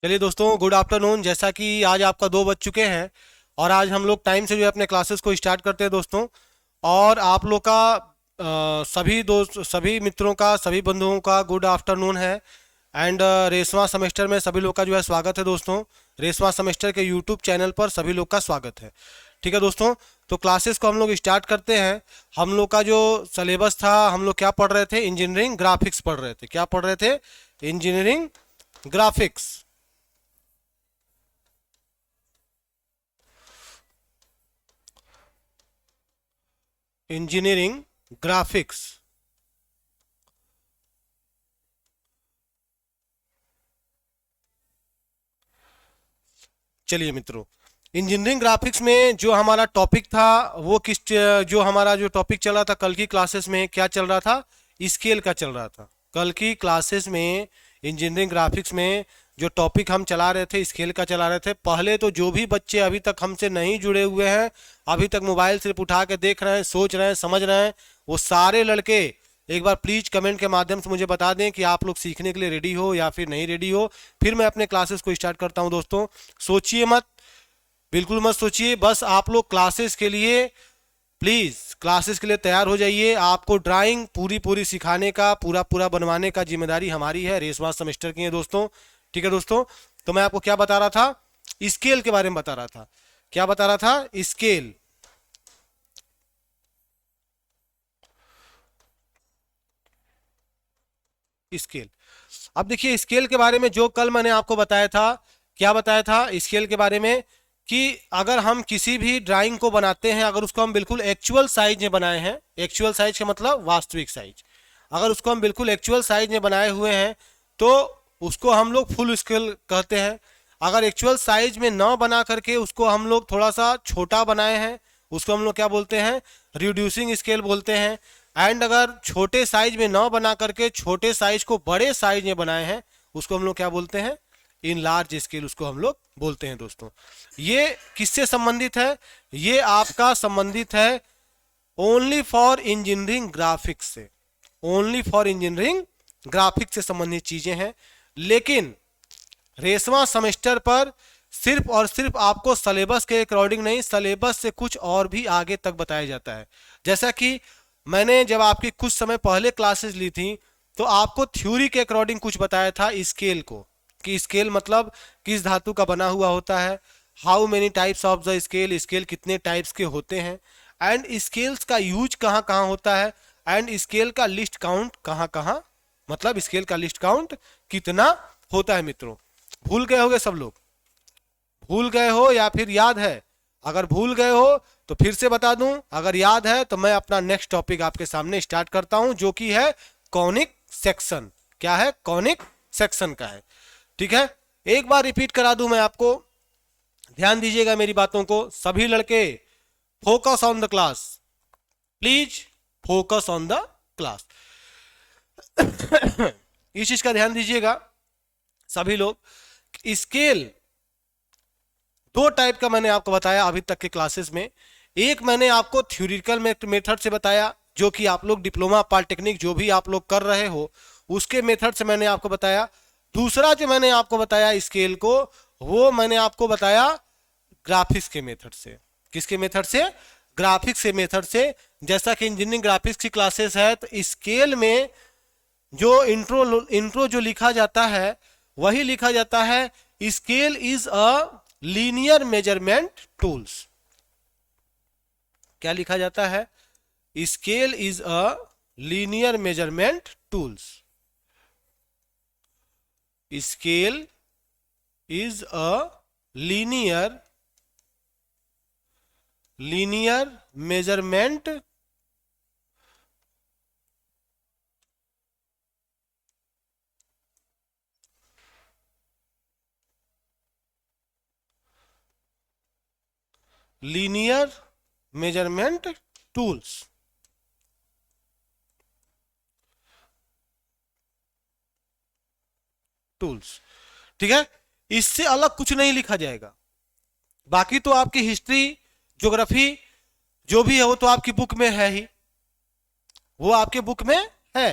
चलिए दोस्तों, good afternoon. जैसा कि आज आपका 2 बज चुके हैं और आज हम लोग टाइम से जो है अपने क्लासेस को स्टार्ट करते हैं दोस्तों। और आप लोग का सभी मित्रों का, सभी बंधुओं का गुड आफ्टरनून है। एंड रेसवा सेमेस्टर में सभी लोग का जो है स्वागत है दोस्तों। रेसवा सेमेस्टर के यूट्यूब चैनल पर सभी लोग का स्वागत है। ठीक है दोस्तों, तो क्लासेस को हम लोग स्टार्ट करते हैं। हम लोग का जो सिलेबस था, हम लोग क्या पढ़ रहे थे? इंजीनियरिंग ग्राफिक्स पढ़ रहे थे। क्या पढ़ रहे थे? Engineering graphics. Engineering graphics. चलिए मित्रों, इंजीनियरिंग ग्राफिक्स में जो हमारा टॉपिक था वो जो हमारा जो टॉपिक चल रहा था कल की क्लासेस में, क्या चल रहा था? स्केल का चल रहा था। कल की क्लासेस में इंजीनियरिंग ग्राफिक्स में जो टॉपिक हम चला रहे थे, स्केल का चला रहे थे। पहले तो जो भी बच्चे अभी तक हमसे नहीं जुड़े हुए हैं, अभी तक मोबाइल सिर्फ उठा के देख रहे हैं, सोच रहे हैं, समझ रहे हैं, वो सारे लड़के एक बार प्लीज कमेंट के माध्यम से मुझे बता दें कि आप लोग सीखने के लिए रेडी हो या फिर नहीं रेडी हो। फिर मैं अपने क्लासेस को स्टार्ट करता हूं दोस्तों। सोचिए मत, बिल्कुल मत सोचिए, बस आप लोग क्लासेस के लिए, प्लीज क्लासेस के लिए तैयार हो जाइए। आपको ड्राइंग पूरी पूरी सिखाने का, पूरा पूरा बनवाने का जिम्मेदारी हमारी है, रेसवा सेमेस्टर की है दोस्तों। ठीक है दोस्तों, तो मैं आपको क्या बता रहा था? स्केल के बारे में बता रहा था। क्या बता रहा था? स्केल। स्केल। अब देखिए, स्केल के बारे में जो कल मैंने आपको बताया था, क्या बताया था स्केल के बारे में? कि अगर हम किसी भी ड्राइंग को बनाते हैं, अगर उसको हम बिल्कुल एक्चुअल साइज में बनाए हैं, एक्चुअल साइज का मतलब वास्तविक साइज, अगर उसको हम बिल्कुल एक्चुअल साइज में बनाए हुए हैं तो उसको हम लोग फुल स्केल कहते हैं। अगर एक्चुअल साइज में न बना करके उसको हम लोग थोड़ा सा छोटा बनाए हैं, उसको हम लोग क्या बोलते हैं? रिड्यूसिंग स्केल बोलते हैं। एंड अगर छोटे साइज में न बना करके छोटे साइज को बड़े साइज में बनाए हैं, उसको हम लोग क्या बोलते हैं? इन लार्ज स्केल उसको हम लोग बोलते हैं दोस्तों। ये किससे संबंधित है? ये आपका संबंधित है ओनली फॉर इंजीनियरिंग ग्राफिक्स से। ओनली फॉर इंजीनियरिंग ग्राफिक्स से संबंधित चीजें हैं। लेकिन रेसवा सेमेस्टर पर सिर्फ और सिर्फ आपको सिलेबस के अकॉर्डिंग नहीं, सिलेबस से कुछ और भी आगे तक बताया जाता है। जैसा कि मैंने जब आपकी कुछ समय पहले क्लासेस ली थी तो आपको थ्योरी के अकॉर्डिंग कुछ बताया था स्केल को, कि स्केल मतलब किस धातु का बना हुआ होता है, how many types of the scale, scale कितने टाइप्स के होते हैं, एंड स्केल्स का यूज कहाँ कहाँ होता है, एंड स्केल का लिस्ट काउंट कहाँ कहाँ, मतलब स्केल का लिस्ट काउंट कितना होता है। मित्रों, भूल गए होगे सब लोग? भूल गए हो या फिर याद है? अगर भूल गए हो तो फिर से बता दूं, अगर याद है तो मैं अपना नेक्स्ट टॉपिक आपके सामने स्टार्ट करता हूं, जो कि है कॉनिक सेक्शन। क्या है? कॉनिक सेक्शन का है। ठीक है, एक बार रिपीट करा दूं मैं आपको, ध्यान दीजिएगा मेरी बातों को सभी लड़के। Focus on the class, please focus on the class. इस चीज का ध्यान दीजिएगा सभी लोग। स्केल दो टाइप का मैंने आपको बताया अभी तक के क्लासेस में। एक मैंने आपको थ्योरिटिकल मेथड से बताया, जो कि आप लोग डिप्लोमा पॉलिटेक्निक जो भी आप लोग कर रहे हो उसके मेथड से मैंने आपको बताया। दूसरा जो मैंने आपको बताया स्केल को, वो मैंने आपको बताया ग्राफिक्स के मेथड से। किसके मेथड से? ग्राफिक्स के मेथड से। जैसा कि इंजीनियरिंग ग्राफिक्स की क्लासेस है तो स्केल में जो इंट्रो जो लिखा जाता है वही लिखा जाता है, scale is a linear measurement tools. क्या लिखा जाता है? Scale is a linear measurement tools. Scale is a linear measurement linear measurement tools. Tools, ठीक है, इससे अलग कुछ नहीं लिखा जाएगा। बाकी तो आपकी हिस्ट्री, ज्योग्राफी जो भी है वो तो आपकी बुक में है ही, वो आपके बुक में है।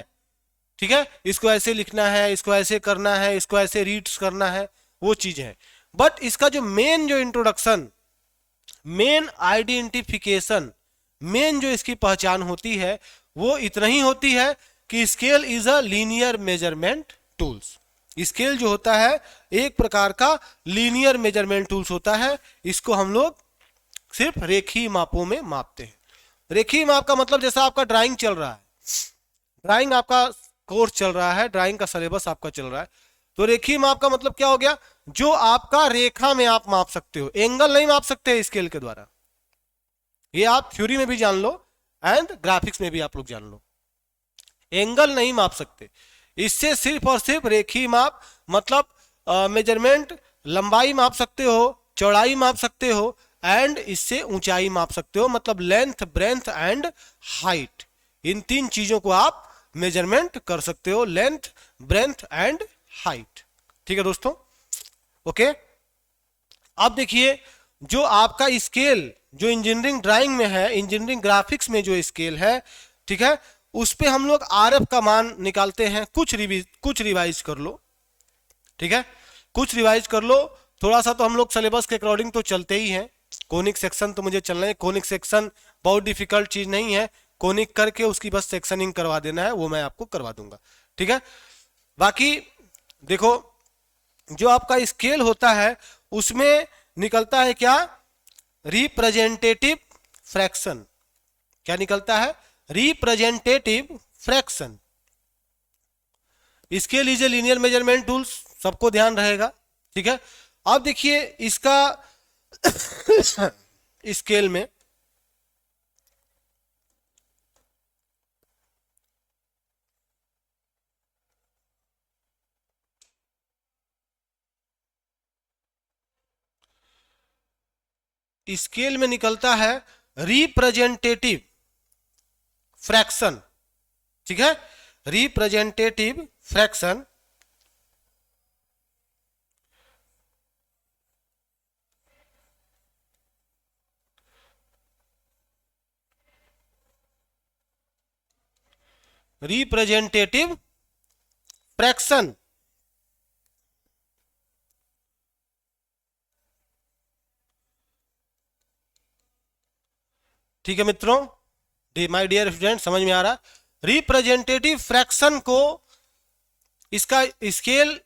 ठीक है, इसको ऐसे लिखना है, इसको ऐसे करना है, इसको ऐसे रीड्स करना है, वो चीज है। बट इसका जो मेन जो इंट्रोडक्शन, मेन आइडेंटिफिकेशन, मेन जो इसकी पहचान होती है वो इतना ही होती है कि scale is a linear measurement tools. Scale जो होता है एक प्रकार का लीनियर मेजरमेंट टूल्स होता है। इसको हम लोग सिर्फ रेखीय मापों में मापते हैं। रेखीय माप का मतलब जैसा आपका ड्राइंग चल रहा है, ड्राइंग आपका कोर्स चल रहा है, ड्राइंग का सिलेबस आपका चल रहा है, तो रेखीय माप का मतलब क्या हो गया, जो आपका रेखा में आप माप सकते हो। एंगल नहीं माप सकते स्केल के द्वारा, ये आप थ्योरी में भी जान लो एंड ग्राफिक्स में भी आप लोग जान लो। एंगल नहीं माप सकते, इससे सिर्फ और सिर्फ रेखीय माप मतलब मेजरमेंट, लंबाई माप सकते हो, चौड़ाई माप सकते हो एंड इससे ऊंचाई माप सकते हो, मतलब लेंथ, ब्रेंथ एंड हाइट। इन तीन चीजों को आप मेजरमेंट कर सकते हो, लेंथ, ब्रेंथ एंड हाइट। ठीक है दोस्तों, ओके। अब देखिए जो आपका स्केल जो इंजीनियरिंग ड्राइंग में है, इंजीनियरिंग ग्राफिक्स में जो स्केल है, ठीक है, उस पे हम लोग आरएफ का मान निकालते हैं। कुछ रिवाइज कर लो, ठीक है, कुछ रिवाइज कर लो। थोड़ा सा तो हम लोग सिलेबस के अकॉर्डिंग तो चलते ही हैं। कोनिक सेक्शन तो मुझे चलना है, कोनिक सेक्शन बहुत डिफिकल्ट चीज नहीं है, कोनिक करके उसकी बस सेक्शनिंग करवा देना है, वो मैं आपको करवा दूंगा। ठीक है, बाकी देखो जो आपका स्केल होता है उसमें निकलता है क्या, रिप्रेजेंटेटिव फ्रैक्शन। क्या निकलता है, representative fraction. Scale is a linear measurement tools, सबको ध्यान रहेगा। ठीक है, अब देखिए इसका स्केल में निकलता है रिप्रेजेंटेटिव फ्रैक्शन। ठीक है, रिप्रेजेंटेटिव फ्रैक्शन रिप्रेजेंटेटिव फ्रैक्शन ठीक है मित्रों, माय डियर स्टूडेंट, समझ में आ रहा। रिप्रेजेंटेटिव फ्रैक्शन को इसका स्केल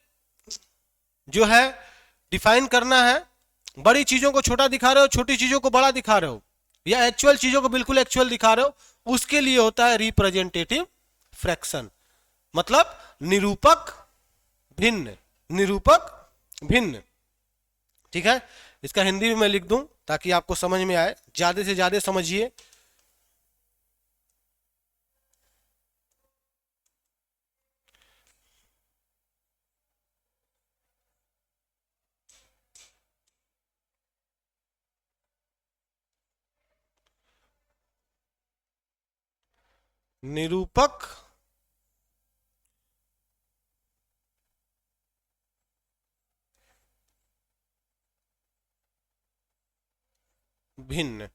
जो है डिफाइन करना है। बड़ी चीजों को छोटा दिखा रहे हो, छोटी चीजों को बड़ा दिखा रहे हो, या एक्चुअल चीजों को बिल्कुल एक्चुअल दिखा रहे हो, उसके लिए होता है रिप्रेजेंटेटिव फ्रैक्शन। मतलब निरूपक भिन्न, निरूपक भिन्न। ठीक है, इसका हिंदी में मैं लिख दूं ताकि आपको समझ में आए, ज्यादा से ज्यादा समझिए। निरूपक भिन्न।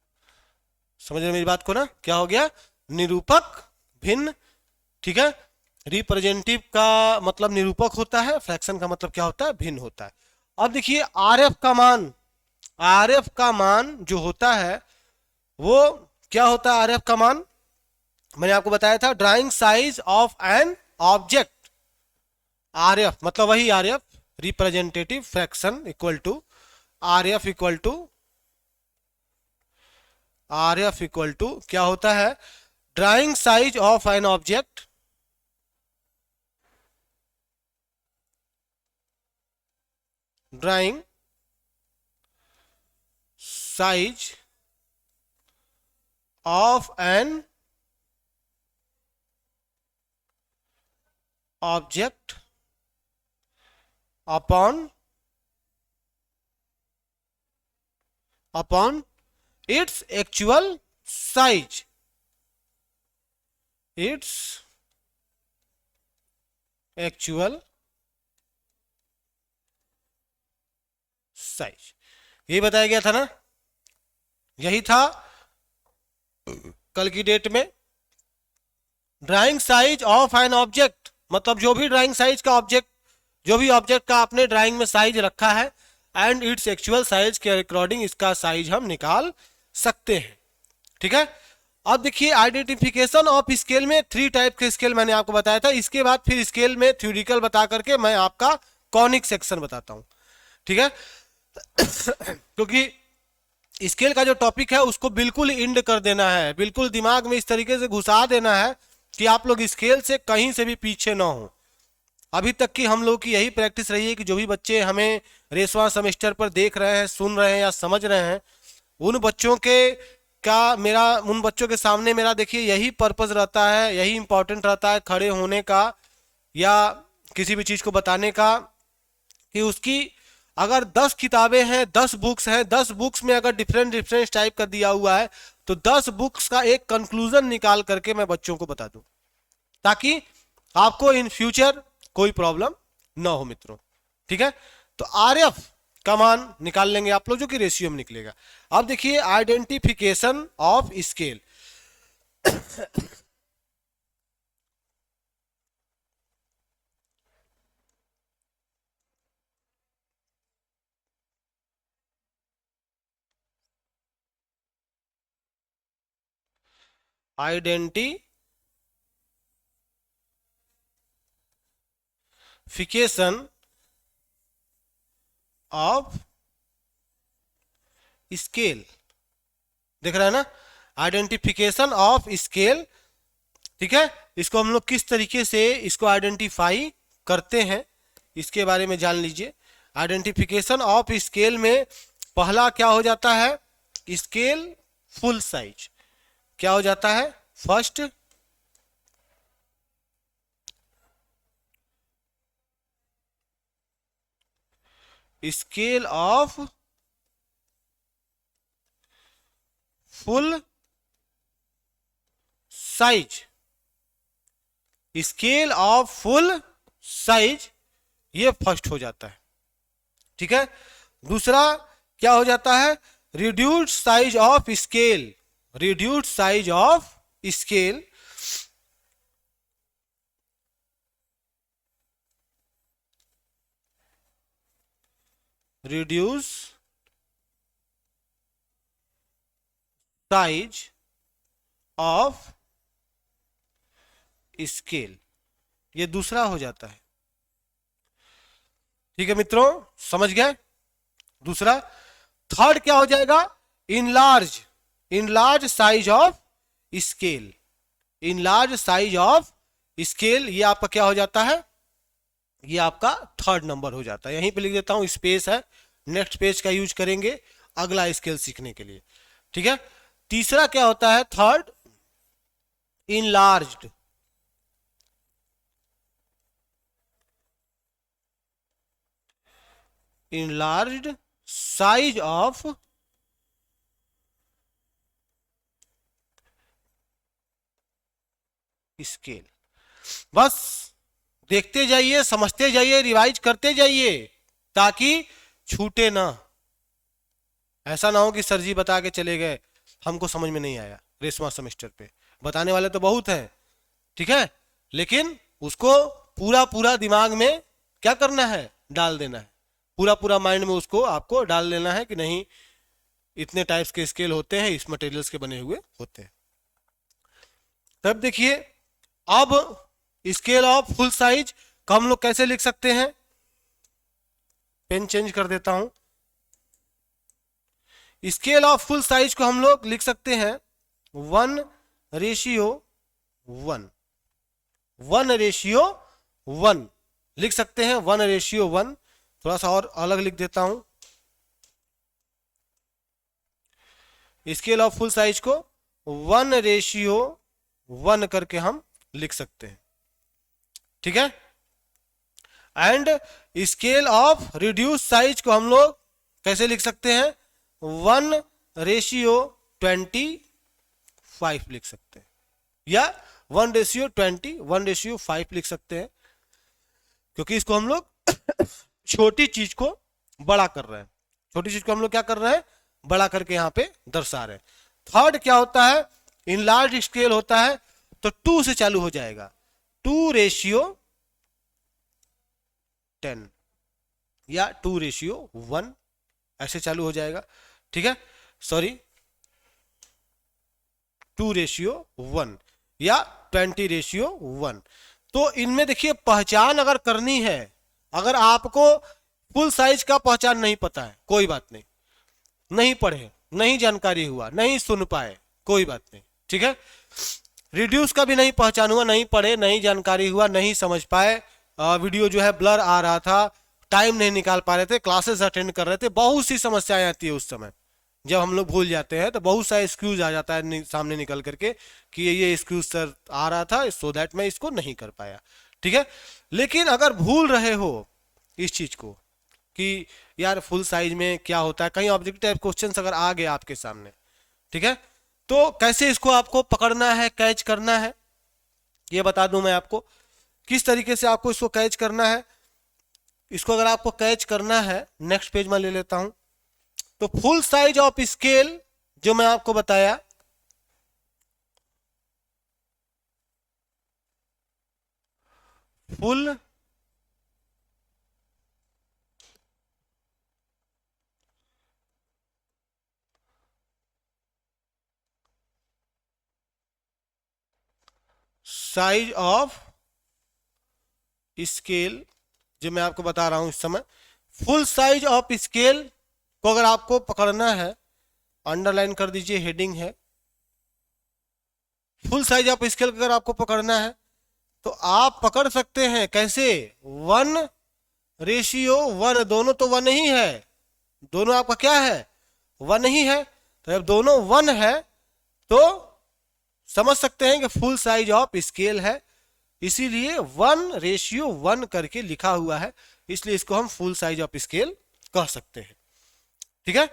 समझ रहे मेरी बात को ना, क्या हो गया, निरूपक भिन्न। ठीक है, रिप्रेजेंटेटिव का मतलब निरूपक होता है, फ्रैक्शन का मतलब क्या होता है, भिन्न होता है। अब देखिए आरएफ का मान, आरएफ का मान जो होता है वो क्या होता है, आरएफ का मान मैंने आपको बताया था, drawing size of an object. RF मतलब वही RF, representative fraction equal to RF equal to क्या होता है, drawing size of an object drawing size of an object upon its actual size, its actual size। यही बताया गया था ना, यही था कल की डेट में। Drawing size of an object मतलब जो भी ड्राइंग साइज का ऑब्जेक्ट जो भी ऑब्जेक्ट का आपने ड्राइंग में साइज रखा है एंड इट्स एक्चुअल साइज के अकॉर्डिंग इसका साइज हम निकाल सकते हैं। ठीक है। अब देखिए आइडेंटिफिकेशन ऑफ स्केल में 3 टाइप के स्केल मैंने आपको बताया था। इसके बाद फिर स्केल में थ्योरिटिकल बता करके मैं आपका कॉनिक सेक्शन बताता हूं। ठीक है। क्योंकि स्केल का जो टॉपिक है उसको बिल्कुल इंड कर देना है, बिल्कुल दिमाग में इस तरीके से घुसा देना है कि आप लोग स्केल से कहीं से भी पीछे ना हो। अभी तक की हम लोग की यही प्रैक्टिस रही है कि जो भी बच्चे हमें रेसवा सेमेस्टर पर देख रहे हैं, सुन रहे हैं या समझ रहे हैं, उन बच्चों के सामने मेरा देखिए यही पर्पस रहता है, यही इंपॉर्टेंट रहता है खड़े होने का या किसी भी चीज को बताने का कि उसकी अगर 10 किताबें हैं, 10 बुक्स हैं, 10 बुक्स में अगर डिफरेंट डिफरेंट टाइप का दिया हुआ है तो 10 बुक्स का एक कंक्लूजन निकाल करके मैं बच्चों को बता दूं, ताकि आपको इन फ्यूचर कोई प्रॉब्लम ना हो मित्रों। ठीक है। तो आरएफ का मान निकाल लेंगे आप लोग, जो कि रेशियो में निकलेगा। अब देखिए identification of scale. Identification of scale, देख रहा है ना, आइडेंटिफिकेशन ऑफ स्केल। ठीक है। इसको हम लोग किस तरीके से इसको आइडेंटिफाई करते हैं इसके बारे में जान लीजिए। आइडेंटिफिकेशन ऑफ स्केल में पहला क्या हो जाता है, स्केल फुल साइज। क्या हो जाता है, first scale of full size, scale of full size ये फर्स्ट हो जाता है। ठीक है। दूसरा क्या हो जाता है, reduced size of scale, reduced size of scale. Reduce size of scale, ये दूसरा हो जाता है। ठीक है मित्रों, समझ गए। दूसरा। थर्ड क्या हो जाएगा, enlarge, enlarge size of scale, enlarge size of scale, ये आपका क्या हो जाता है, ये आपका थर्ड नंबर हो जाता है। यहीं पे लिख देता हूं, स्पेस है, नेक्स्ट पेज का यूज करेंगे अगला स्केल सीखने के लिए। ठीक है। तीसरा क्या होता है, third enlarged, enlarged size of scale. बस देखते जाइए, समझते जाइए, रिवाइज करते जाइए ताकि छूटे ना। ऐसा ना हो कि सर जी बता के चले गए, हमको समझ में नहीं आया। रेशमा सेमेस्टर पे बताने वाले तो बहुत हैं, ठीक है, लेकिन उसको पूरा पूरा दिमाग में क्या करना है, डाल देना है। पूरा पूरा माइंड में उसको आपको डाल देना है कि नहीं, इतने टाइप्स के स्केल होते हैं, इस मटेरियल्स के बने हुए होते हैं। तब देखिए, अब स्केल ऑफ फुल साइज को हम लोग कैसे लिख सकते हैं, पेन चेंज कर देता हूं। स्केल ऑफ फुल साइज को हम लोग लिख सकते हैं 1:1, 1:1 लिख सकते हैं, 1:1। थोड़ा सा और अलग लिख देता हूं, स्केल ऑफ फुल साइज को 1:1 करके हम लिख सकते हैं। ठीक है। And scale of reduce size को हम लोग कैसे लिख सकते हैं, 1:25 लिख सकते हैं, या 1:20, 1:5 लिख सकते हैं, क्योंकि इसको हम लोग छोटी चीज को बड़ा कर रहे हैं, छोटी चीज को हम लोग क्या कर रहे हैं, बड़ा करके यहां पे दर्शा रहे हैं। थर्ड क्या होता है, इनलार्ज स्केल होता है, तो 2 से चालू हो जाएगा, 2:1 10 या 2:1 ऐसे चालू हो जाएगा, ठीक है, सॉरी 2:1 या 20:1। तो इनमें देखिए पहचान अगर करनी है, अगर आपको फुल साइज का पहचान नहीं पता है कोई बात नहीं, नहीं पढ़े, नहीं जानकारी हुआ, नहीं सुन पाए, कोई बात नहीं, ठीक है। रिड्यूस का भी नहीं पहचान हुआ, नहीं पढ़े, नहीं जानकारी हुआ, नहीं समझ पाए, वीडियो जो है ब्लर आ रहा था, टाइम नहीं निकाल पा रहे थे, क्लासेस अटेंड कर रहे थे, बहुत सी समस्याएं आती है उस समय। जब हम लोग भूल जाते हैं तो बहुत सारे एक्सक्यूज आ जाता है सामने निकल करके कि ये एक्सक्यूज सर आ रहा था, सो दैट मैं इसको नहीं कर पाया, ठीक है। लेकिन अगर भूल रहे हो इस चीज को कि यार फुल साइज में क्या होता है, कहीं ऑब्जेक्टिव टाइप क्वेश्चन अगर आ गया आपके सामने, ठीक है, तो कैसे इसको आपको पकड़ना है, कैच करना है, ये बता दूं मैं आपको किस तरीके से आपको इसको कैच करना है। इसको अगर आपको कैच करना है, नेक्स्ट पेज में ले लेता हूं, तो फुल साइज ऑफ स्केल जो मैं आपको बताया, फुल साइज ऑफ स्केल जो मैं आपको बता रहा हूं इस समय, फुल साइज ऑफ स्केल को अगर आपको पकड़ना है, अंडरलाइन कर दीजिए, हेडिंग है, फुल साइज ऑफ स्केल अगर आपको पकड़ना है तो आप पकड़ सकते हैं कैसे, 1:1, दोनों तो 1 ही है, दोनों आपका क्या है, 1 ही है। तो जब दोनों 1 है तो समझ सकते हैं कि फुल साइज ऑफ स्केल है, इसीलिए 1:1 करके लिखा हुआ है, इसलिए इसको हम फुल साइज ऑफ स्केल कह सकते हैं, ठीक है,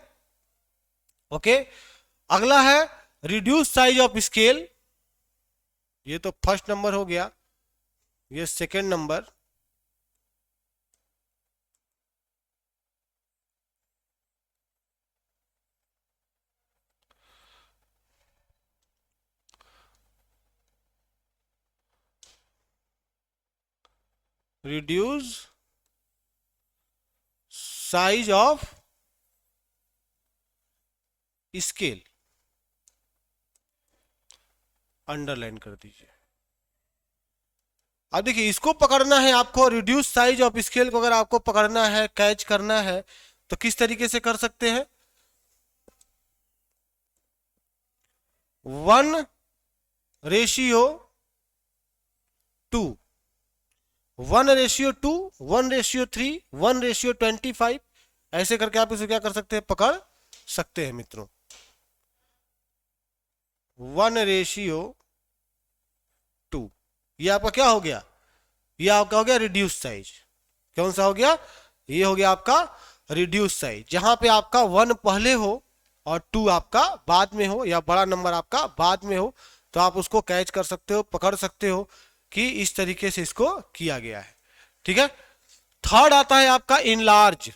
ओके। अगला है रिड्यूस साइज ऑफ स्केल, ये तो फर्स्ट नंबर हो गया, ये second number, reduce size of scale, underline कर दीजिए। अब देखिए इसको पकड़ना है आपको, रिड्यूस साइज ऑफ स्केल को अगर आपको पकड़ना है, कैच करना है, तो किस तरीके से कर सकते हैं, 1:2, 1:2, 1:3, 1:25, ऐसे करके आप इसे क्या कर सकते हैं, पकड़ सकते हैं मित्रों। 1:2, ये आपका क्या हो गया, ये आपका हो गया रिड्यूस साइज, कौन सा हो गया, ये हो गया आपका रिड्यूस साइज, जहां पे आपका 1 पहले हो और 2 आपका बाद में हो, या बड़ा नंबर आपका बाद में हो, तो आप उसको कैच कर सकते हो, पकड़ सकते हो कि इस तरीके से इसको किया गया है, ठीक है। थर्ड आता है आपका enlarge,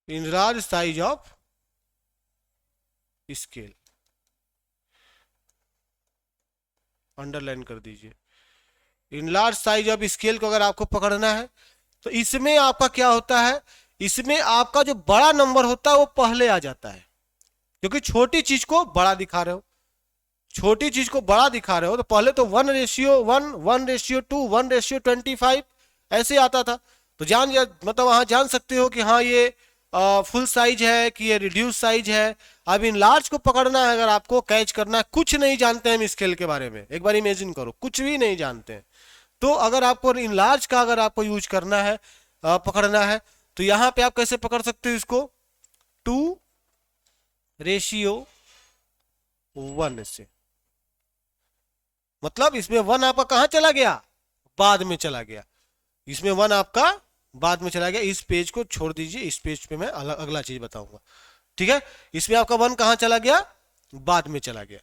enlarge size of scale, underline कर दीजिए। इनलार्ज साइज ऑफ स्केल को अगर आपको पकड़ना है तो इसमें आपका क्या होता है, इसमें आपका जो बड़ा नंबर होता है वो पहले आ जाता है, क्योंकि छोटी चीज को बड़ा दिखा रहे हो, छोटी चीज को बड़ा दिखा रहे हो, तो पहले तो 1:1, 1:2, 1:25 ऐसे आता था, तो मतलब वहां जान सकते हो कि हाँ ये फुल साइज है कि ये रिड्यूस साइज है। अब इन लार्ज को पकड़ना है, अगर आपको कैच करना है, कुछ नहीं जानते हैं हम स्केल के बारे में, एक बार इमेजिन करो, कुछ भी नहीं जानते हैं, तो अगर आपको इन लार्ज का अगर आपको यूज करना है, पकड़ना है, तो यहां पे आप कैसे पकड़ सकते हो इसको, 2:1 से, मतलब इसमें 1 आपका कहां चला गया, बाद में चला गया, इसमें 1 आपका बाद में चला गया। इस पेज को छोड़ दीजिए, इस पेज पे मैं अगला चीज बताऊंगा, ठीक है। इसमें आपका 1 कहां चला गया, बाद में चला गया,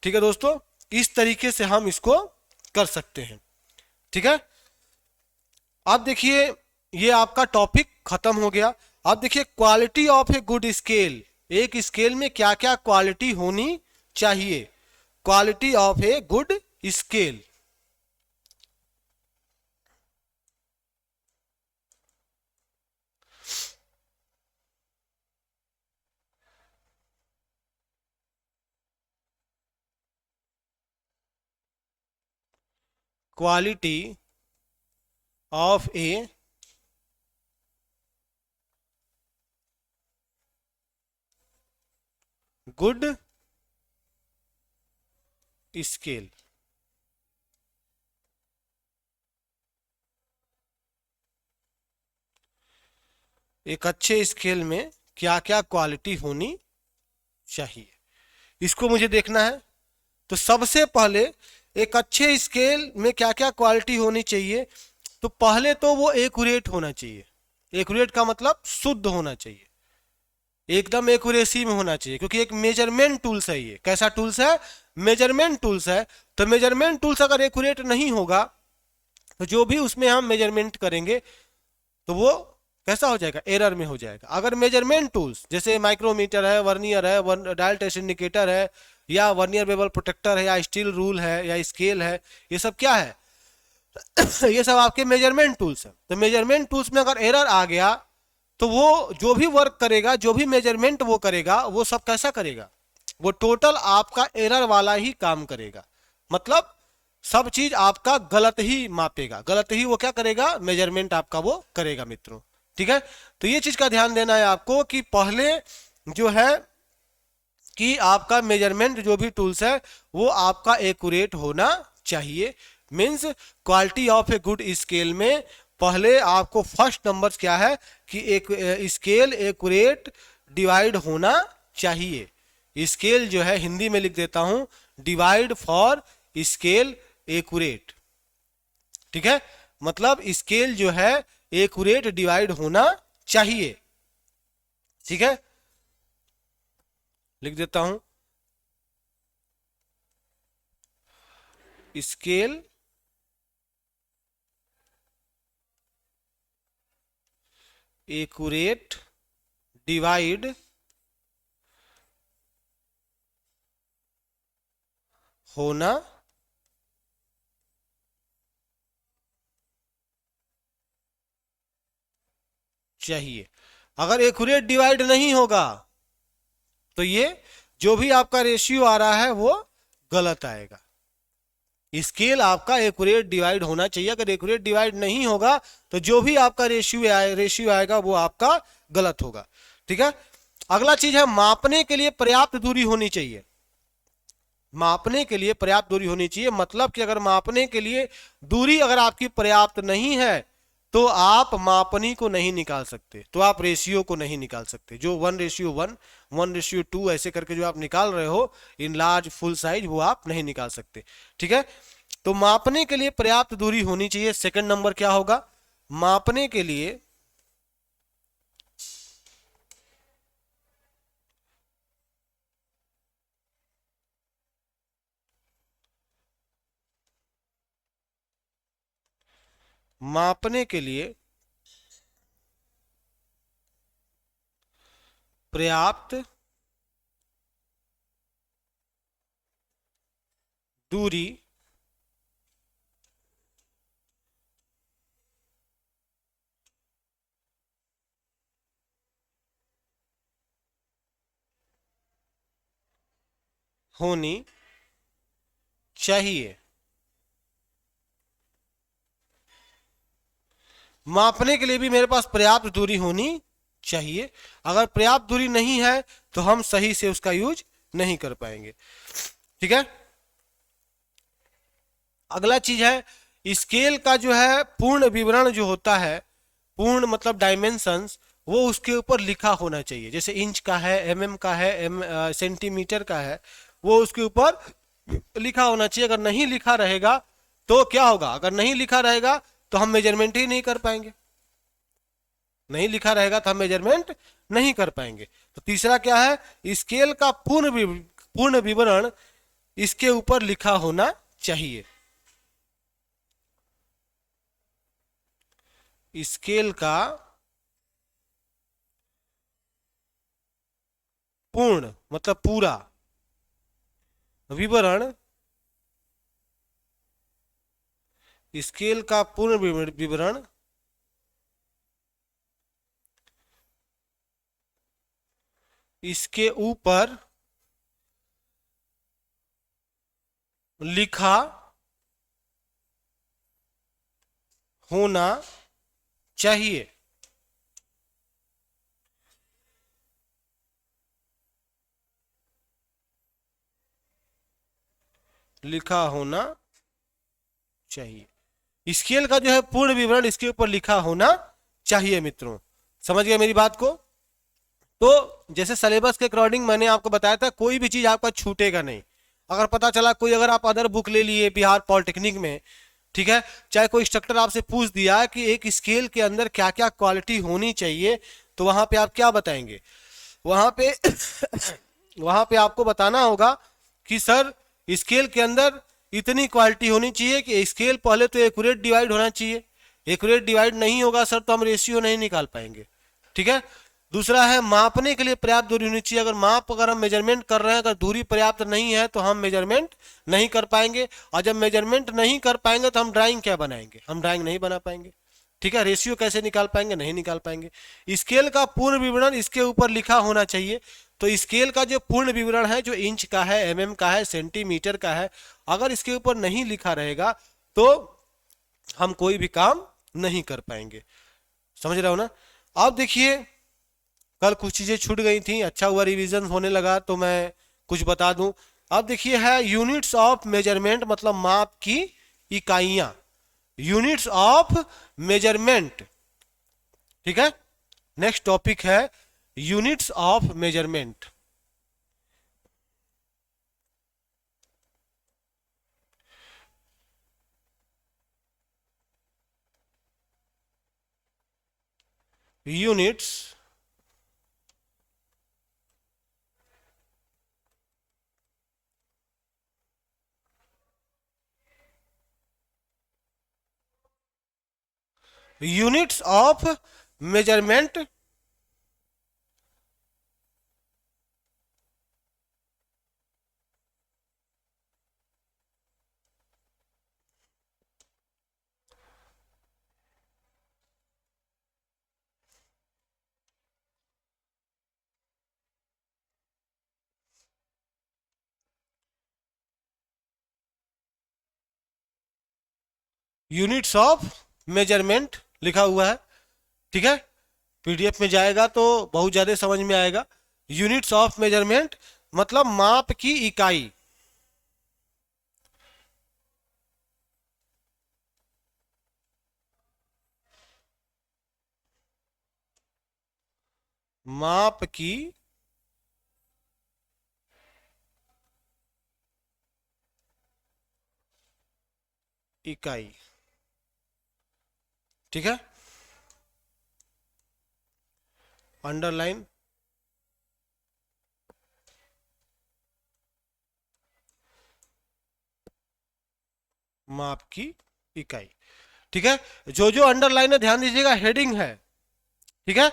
ठीक है दोस्तों। इस तरीके से हम इसको कर सकते हैं, ठीक है। अब देखिए ये आपका टॉपिक खत्म हो गया। अब देखिए quality of a good scale, एक स्केल में क्या क्या क्वालिटी होनी चाहिए। Quality of a good scale, quality of a good scale. एक अच्छे स्केल में क्या क्या क्वालिटी होनी चाहिए, इसको मुझे देखना है। तो सबसे पहले एक अच्छे स्केल में क्या क्या क्वालिटी होनी चाहिए, तो पहले तो वो एक्यूरेट होना चाहिए। एक्यूरेट का मतलब शुद्ध होना चाहिए, एकदम एक्यूरेसी में होना चाहिए, क्योंकि एक मेजरमेंट टूल्स है। ये कैसा टूल्स है? मेजरमेंट टूल्स है। तो मेजरमेंट टूल्स अगर एक्यूरेट नहीं होगा तो जो भी उसमें हम मेजरमेंट करेंगे तो वो कैसा हो जाएगा? एरर में हो जाएगा। अगर मेजरमेंट टूल्स जैसे माइक्रोमीटर है, वर्नियर है, डायल टेस्ट इंडिकेटर है, या वर्नियर बेवल प्रोटेक्टर है, या स्टील रूल है, या स्केल है, ये सब क्या है? ये सब आपके मेजरमेंट टूल्स है। तो मेजरमेंट टूल्स में अगर एरर आ गया तो वो जो भी वर्क करेगा, जो भी मेजरमेंट वो करेगा, वो सब कैसा करेगा? वो टोटल आपका एरर वाला ही काम करेगा। मतलब सब चीज आपका गलत ही मापेगा, गलत ही वो क्या करेगा? मेजरमेंट आपका वो करेगा मित्रों। ठीक है, तो ये चीज का ध्यान देना है आपको कि पहले जो है कि आपका मेजरमेंट जो भी टूल्स है वो आपका एक्यूरेट होना चाहिए। Means quality of a good scale में पहले आपको फर्स्ट नंबर क्या है कि एक स्केल एक्यूरेट डिवाइड होना चाहिए। स्केल जो है हिंदी में लिख देता हूं, डिवाइड फॉर स्केल एक्यूरेट। ठीक है, मतलब स्केल जो है एक्यूरेट डिवाइड होना चाहिए। ठीक है, लिख देता हूं, स्केल एक्यूरेट डिवाइड होना चाहिए। अगर एक्यूरेट डिवाइड नहीं होगा तो ये जो भी आपका रेशियो आ रहा है वो गलत आएगा। स्केल आपका एक्यूरेट डिवाइड होना चाहिए। अगर एक्यूरेट डिवाइड नहीं होगा तो जो भी आपका रेशियो आएगा वो आपका गलत होगा। ठीक है, अगला चीज है मापने के लिए पर्याप्त दूरी होनी चाहिए। मापने के लिए पर्याप्त दूरी होनी चाहिए, मतलब कि अगर मापने के लिए दूरी अगर आपकी पर्याप्त नहीं है तो आप मापनी को नहीं निकाल सकते, तो आप रेशियो को नहीं निकाल सकते। जो 1:1, 1:2 ऐसे करके जो आप निकाल रहे हो इन लार्ज फुल साइज, वो आप नहीं निकाल सकते। ठीक है, तो मापने के लिए पर्याप्त दूरी होनी चाहिए। सेकंड नंबर क्या होगा? मापने के लिए मापने के लिए पर्याप्त दूरी होनी चाहिए। मापने के लिए भी मेरे पास पर्याप्त दूरी होनी चाहिए। अगर पर्याप्त दूरी नहीं है तो हम सही से उसका यूज नहीं कर पाएंगे। ठीक है, अगला चीज है स्केल का जो है पूर्ण विवरण जो होता है, पूर्ण मतलब डायमेंशंस, वो उसके ऊपर लिखा होना चाहिए। जैसे इंच का है, एमएम का है, सेंटीमीटर का है, वो उसके ऊपर लिखा होना चाहिए। अगर नहीं लिखा रहेगा तो क्या होगा? अगर नहीं लिखा रहेगा तो हम मेजरमेंट ही नहीं कर पाएंगे। नहीं लिखा रहेगा तो हम मेजरमेंट नहीं कर पाएंगे। तो तीसरा क्या है? स्केल का पूर्ण विवरण इसके ऊपर लिखा होना चाहिए। स्केल का पूर्ण मतलब पूरा विवरण, स्केल का पूर्ण विवरण इसके ऊपर लिखा होना चाहिए। लिखा होना चाहिए, स्केल का जो है पूर्ण विवरण इसके ऊपर लिखा होना चाहिए। मित्रों समझ गए मेरी बात को? तो जैसे सिलेबस के अकॉर्डिंग मैंने आपको बताया था, कोई भी चीज आपका छूटेगा नहीं। अगर पता चला कोई, अगर आप अदर बुक ले लिए बिहार पॉलिटेक्निक में, ठीक है, चाहे कोई इंस्ट्रक्टर आपसे पूछ दिया कि एक स्केल के अंदर क्या क्या क्वालिटी होनी चाहिए, तो वहां पे आप क्या बताएंगे? वहां पे वहां पे आपको बताना होगा कि सर स्केल के अंदर इतनी क्वालिटी होनी चाहिए कि स्केल पहले तो एक्यूरेट डिवाइड होना चाहिए। एक्यूरेट डिवाइड नहीं होगा सर तो हम रेशियो नहीं निकाल पाएंगे। ठीक है। दूसरा है मापने के लिए पर्याप्त दूरी होनी चाहिए। अगर हम मेजरमेंट कर रहे हैं, अगर दूरी पर्याप्त नहीं है तो हम मेजरमेंट नहीं कर पाएंगे, और जब मेजरमेंट नहीं कर पाएंगे तो हम ड्राइंग क्या बनाएंगे? हम ड्राइंग नहीं बना पाएंगे। ठीक है। रेशियो कैसे निकाल पाएंगे? नहीं निकाल पाएंगे। स्केल का पूर्ण विवरण इसके ऊपर लिखा होना चाहिए। तो स्केल का जो पूर्ण विवरण है, जो इंच का है, एमएम का है, सेंटीमीटर का है, अगर इसके ऊपर नहीं लिखा रहेगा तो हम कोई भी काम नहीं कर पाएंगे। समझ रहे हो ना? अब देखिए, कल कुछ चीजें छूट गई थी, अच्छा हुआ रिवीजन होने लगा तो मैं कुछ बता दूं। अब देखिए है यूनिट्स ऑफ मेजरमेंट, मतलब माप की इकाइयां, यूनिट्स ऑफ मेजरमेंट। ठीक है। नेक्स्ट टॉपिक है units of measurement. Units units of measurement units of measurement लिखा हुआ है। ठीक है। पीडीएफ में जाएगा तो बहुत ज्यादा समझ में आएगा। यूनिट्स ऑफ मेजरमेंट मतलब माप की इकाई। माप की इकाई। ठीक है। अंडरलाइन। माप की इकाई। ठीक है। जो जो अंडरलाइन है ध्यान दीजिएगा, हेडिंग है। ठीक है।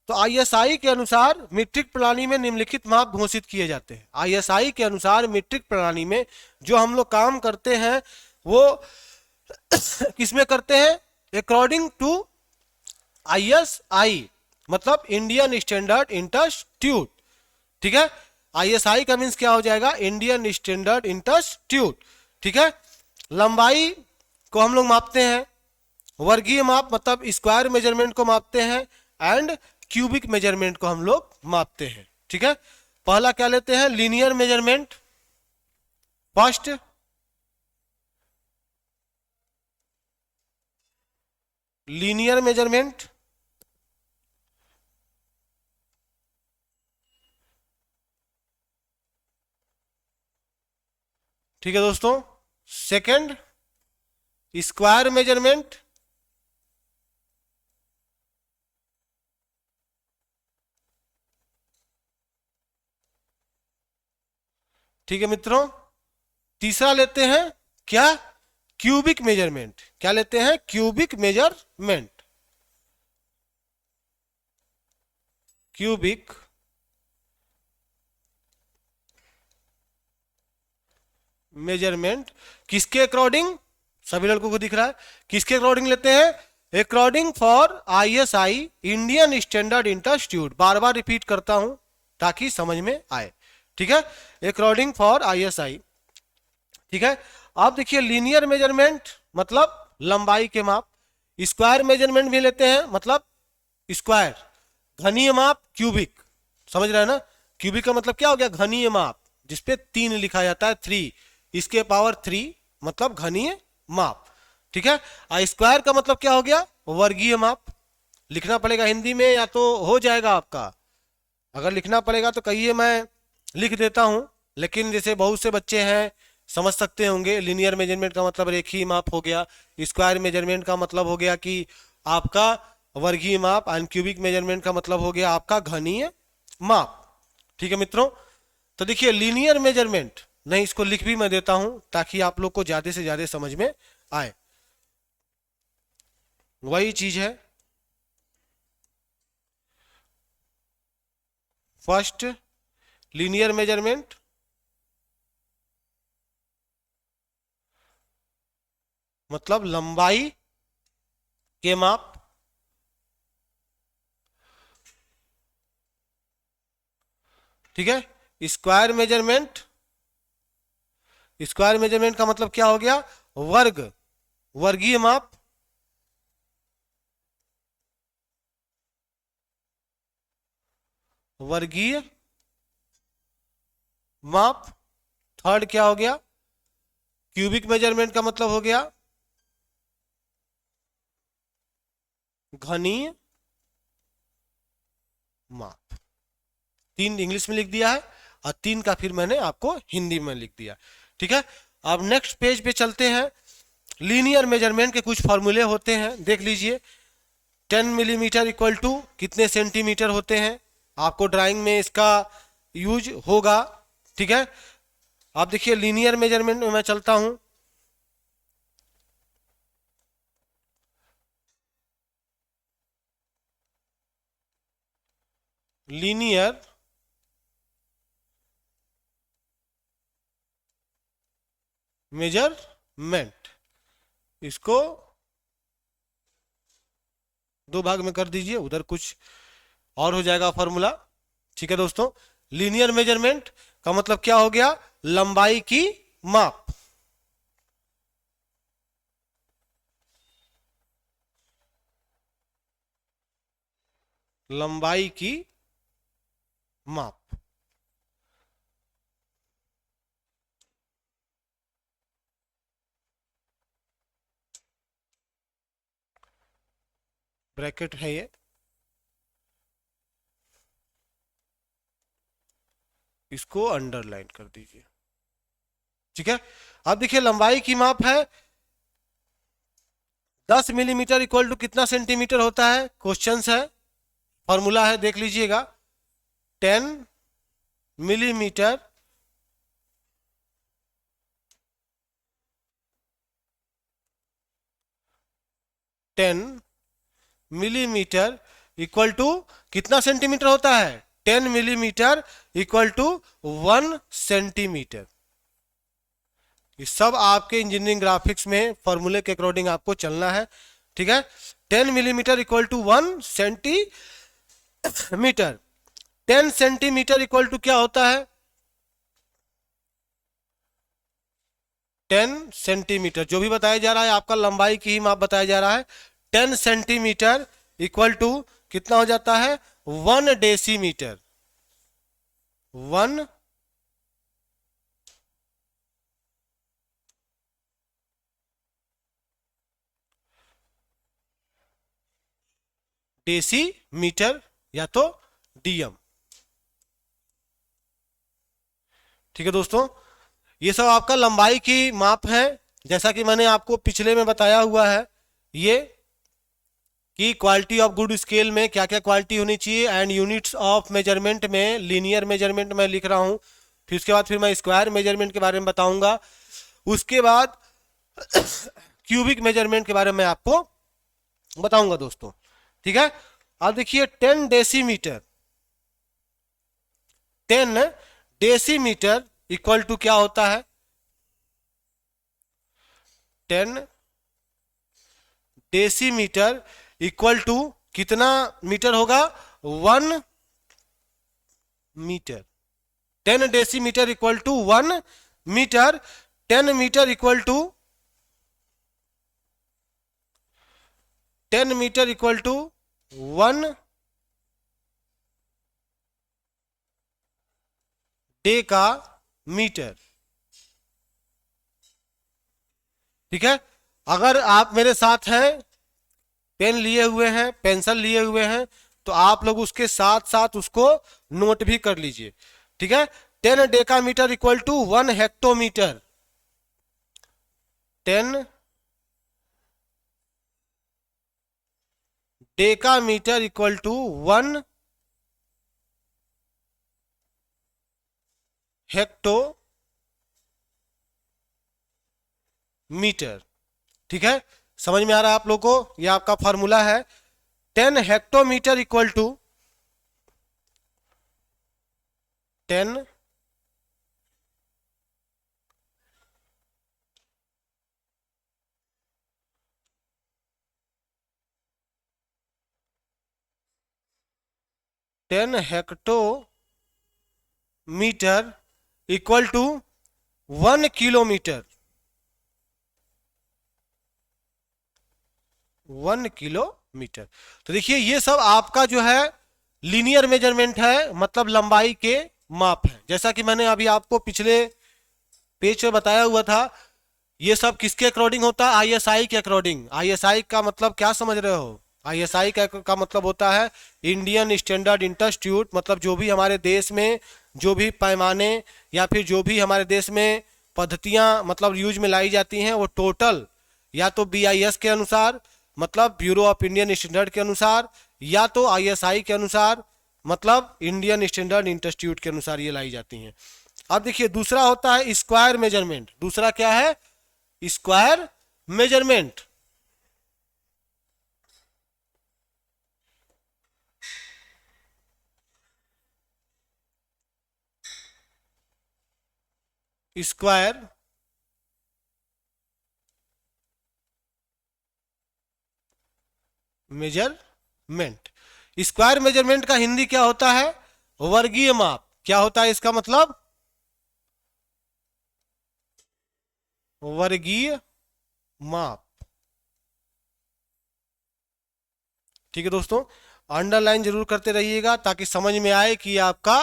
तो आईएसआई के अनुसार मीट्रिक प्रणाली में निम्नलिखित माप घोषित किए जाते हैं। आईएसआई के अनुसार मीट्रिक प्रणाली में जो हम लोग काम करते हैं वो किसमें करते हैं? अकॉर्डिंग टू आईएसआई, मतलब इंडियन स्टैंडर्ड इंस्टीट्यूट। ठीक है। आईएसआई का मीन्स क्या हो जाएगा? Indian standard institute. ठीक है। लंबाई को हम लोग मापते हैं, वर्गीय माप मतलब स्क्वायर मेजरमेंट को मापते हैं, एंड क्यूबिक मेजरमेंट को हम लोग मापते हैं। ठीक है। पहला क्या लेते हैं? Linear measurement. First linear measurement. ठीक है दोस्तों। Second square measurement. ठीक है मित्रों। तीसरा लेते हैं क्या? Cubic measurement. क्या लेते हैं? Cubic measurement. क्यूबिक मेजरमेंट किसके अकॉर्डिंग, सभी लड़कों को दिख रहा है, किसके अकॉर्डिंग लेते हैं, according for ISI Indian standard institute. Bar bar repeat करता हूं ताकि समझ में आए, ठीक है, अकॉर्डिंग फॉर आईएसआई, ठीक है। आप देखिए लीनियर मेजरमेंट मतलब लंबाई के माप, स्क्वायर मेजरमेंट भी लेते हैं मतलब स्क्वायर, घनीय माप क्यूबिक, समझ रहे हैं ना, क्यूबिक का मतलब क्या हो गया, घनीय माप, जिसपे 3 लिखा जाता है, 3 इसके पावर 3 मतलब घनीय माप, ठीक है। स्क्वायर का मतलब क्या हो गया, वर्गीय माप, लिखना पड़ेगा हिंदी में या तो हो जाएगा आपका, अगर लिखना पड़ेगा तो कहिए मैं लिख देता हूं, लेकिन जैसे बहुत से बच्चे हैं समझ सकते होंगे, लीनियर मेजरमेंट का मतलब रेखीय माप हो गया, स्क्वायर मेजरमेंट का मतलब हो गया कि आपका वर्गीय माप, एंड क्यूबिक मेजरमेंट का मतलब हो गया आपका घनीय माप, ठीक है मित्रों। तो देखिए लीनियर मेजरमेंट, नहीं इसको लिख भी मैं देता हूं ताकि आप लोग को ज्यादा से ज्यादा समझ में आए, वही चीज है, फर्स्ट लीनियर मेजरमेंट मतलब लंबाई के माप, ठीक है। स्क्वायर मेजरमेंट, स्क्वायर मेजरमेंट का मतलब क्या हो गया, वर्ग, वर्गीय माप, वर्गीय माप। थर्ड क्या हो गया, क्यूबिक मेजरमेंट का मतलब हो गया घनीय माप। 3 इंग्लिश में लिख दिया है और 3 का फिर मैंने आपको हिंदी में लिख दिया, ठीक है। अब नेक्स्ट पेज पे चलते हैं। लीनियर मेजरमेंट के कुछ फॉर्मूले होते हैं, देख लीजिए। 10 मिलीमीटर इक्वल टू कितने सेंटीमीटर होते हैं, आपको ड्राइंग में इसका यूज होगा, ठीक है। आप देखिए लीनियर मेजरमेंट में मैं चलता हूं, लीनियर मेजरमेंट, इसको 2 भाग में कर दीजिए, उधर कुछ और हो जाएगा फॉर्मूला, ठीक है दोस्तों। लीनियर मेजरमेंट का मतलब क्या हो गया, लंबाई की माप, लंबाई की माप, ब्रैकेट है ये, इसको अंडरलाइन कर दीजिए, ठीक है। अब देखिए लंबाई की माप है 10 मिलीमीटर इक्वल टू कितना सेंटीमीटर होता है, क्वेश्चन है, फॉर्मूला है, देख लीजिएगा। 10 millimetre ten millimetre equal to कितना सेंटीमीटर होता है, 10 मिलीमीटर इक्वल टू 1 सेंटीमीटर। ये सब आपके इंजीनियरिंग ग्राफिक्स में फॉर्मूले के अकॉर्डिंग आपको चलना है, ठीक है। 10 millimetre equal to 1 centimetre, 10 centimetre equal to क्या होता है, 10 सेंटीमीटर, जो भी बताया जा रहा है आपका लंबाई की ही माप बताया जा रहा है। 10 सेंटीमीटर इक्वल टू कितना हो जाता है, 1 डेसीमीटर, 1 डेसीमीटर या तो डीएम, ठीक है दोस्तों। ये सब आपका लंबाई की माप है, जैसा कि मैंने आपको पिछले में बताया हुआ है ये कि क्वालिटी ऑफ गुड स्केल में क्या क्या क्वालिटी होनी चाहिए, एंड यूनिट्स ऑफ मेजरमेंट में लीनियर मेजरमेंट में लिख रहा हूं, फिर उसके बाद फिर मैं स्क्वायर मेजरमेंट के बारे में बताऊंगा, उसके बाद क्यूबिक मेजरमेंट के बारे में आपको बताऊंगा दोस्तों, ठीक है। अब देखिए 10 डेसीमीटर, 10 डेसीमीटर इक्वल टू क्या होता है? 10 डेसीमीटर इक्वल टू कितना मीटर होगा? 1 metre. 10 decimetre equal to 1 metre. 10 metre equal to 10 metre equal to 1 deca का मीटर। ठीक है, अगर आप मेरे साथ हैं, पेन लिए हुए हैं, पेंसिल लिए हुए हैं, तो आप लोग उसके साथ साथ उसको नोट भी कर लीजिए। ठीक है, 10 decametre equal to 1 hectometre. 10 decametre equal to 1 hectometre. ठीक है, समझ में आ रहा है आप लोग को? यह आपका फॉर्मूला है। 10 hectometre equal to 10 10 hectometre equal to 1 kilometre. 1 kilometre. तो देखिए ये सब आपका जो है लीनियर मेजरमेंट है, मतलब लंबाई के माप है। जैसा कि मैंने अभी आपको पिछले पेज पे बताया हुआ था, ये सब किसके अकॉर्डिंग होता है? आईएसआई के अकॉर्डिंग। आईएसआई का मतलब क्या समझ रहे हो? आईएसआई का मतलब होता है इंडियन स्टैंडर्ड इंस्टीट्यूट, मतलब जो भी हमारे देश में जो भी पैमाने या फिर जो भी हमारे देश में पद्धतियां मतलब यूज में लाई जाती हैं, वो टोटल या तो बीआईएस के अनुसार, मतलब ब्यूरो ऑफ इंडियन स्टैंडर्ड के अनुसार, या तो आईएसआई के अनुसार, मतलब इंडियन स्टैंडर्ड इंस्टीट्यूट के अनुसार ये लाई जाती हैं। अब देखिए दूसरा होता है स्क्वायर मेजरमेंट। दूसरा क्या है? Square measurement. Square measurement. Square measurement का हिंदी क्या होता है? वर्गीय माप। क्या होता है इसका मतलब? वर्गीय माप। ठीक है दोस्तों, अंडरलाइन जरूर करते रहिएगा ताकि समझ में आए कि ये आपका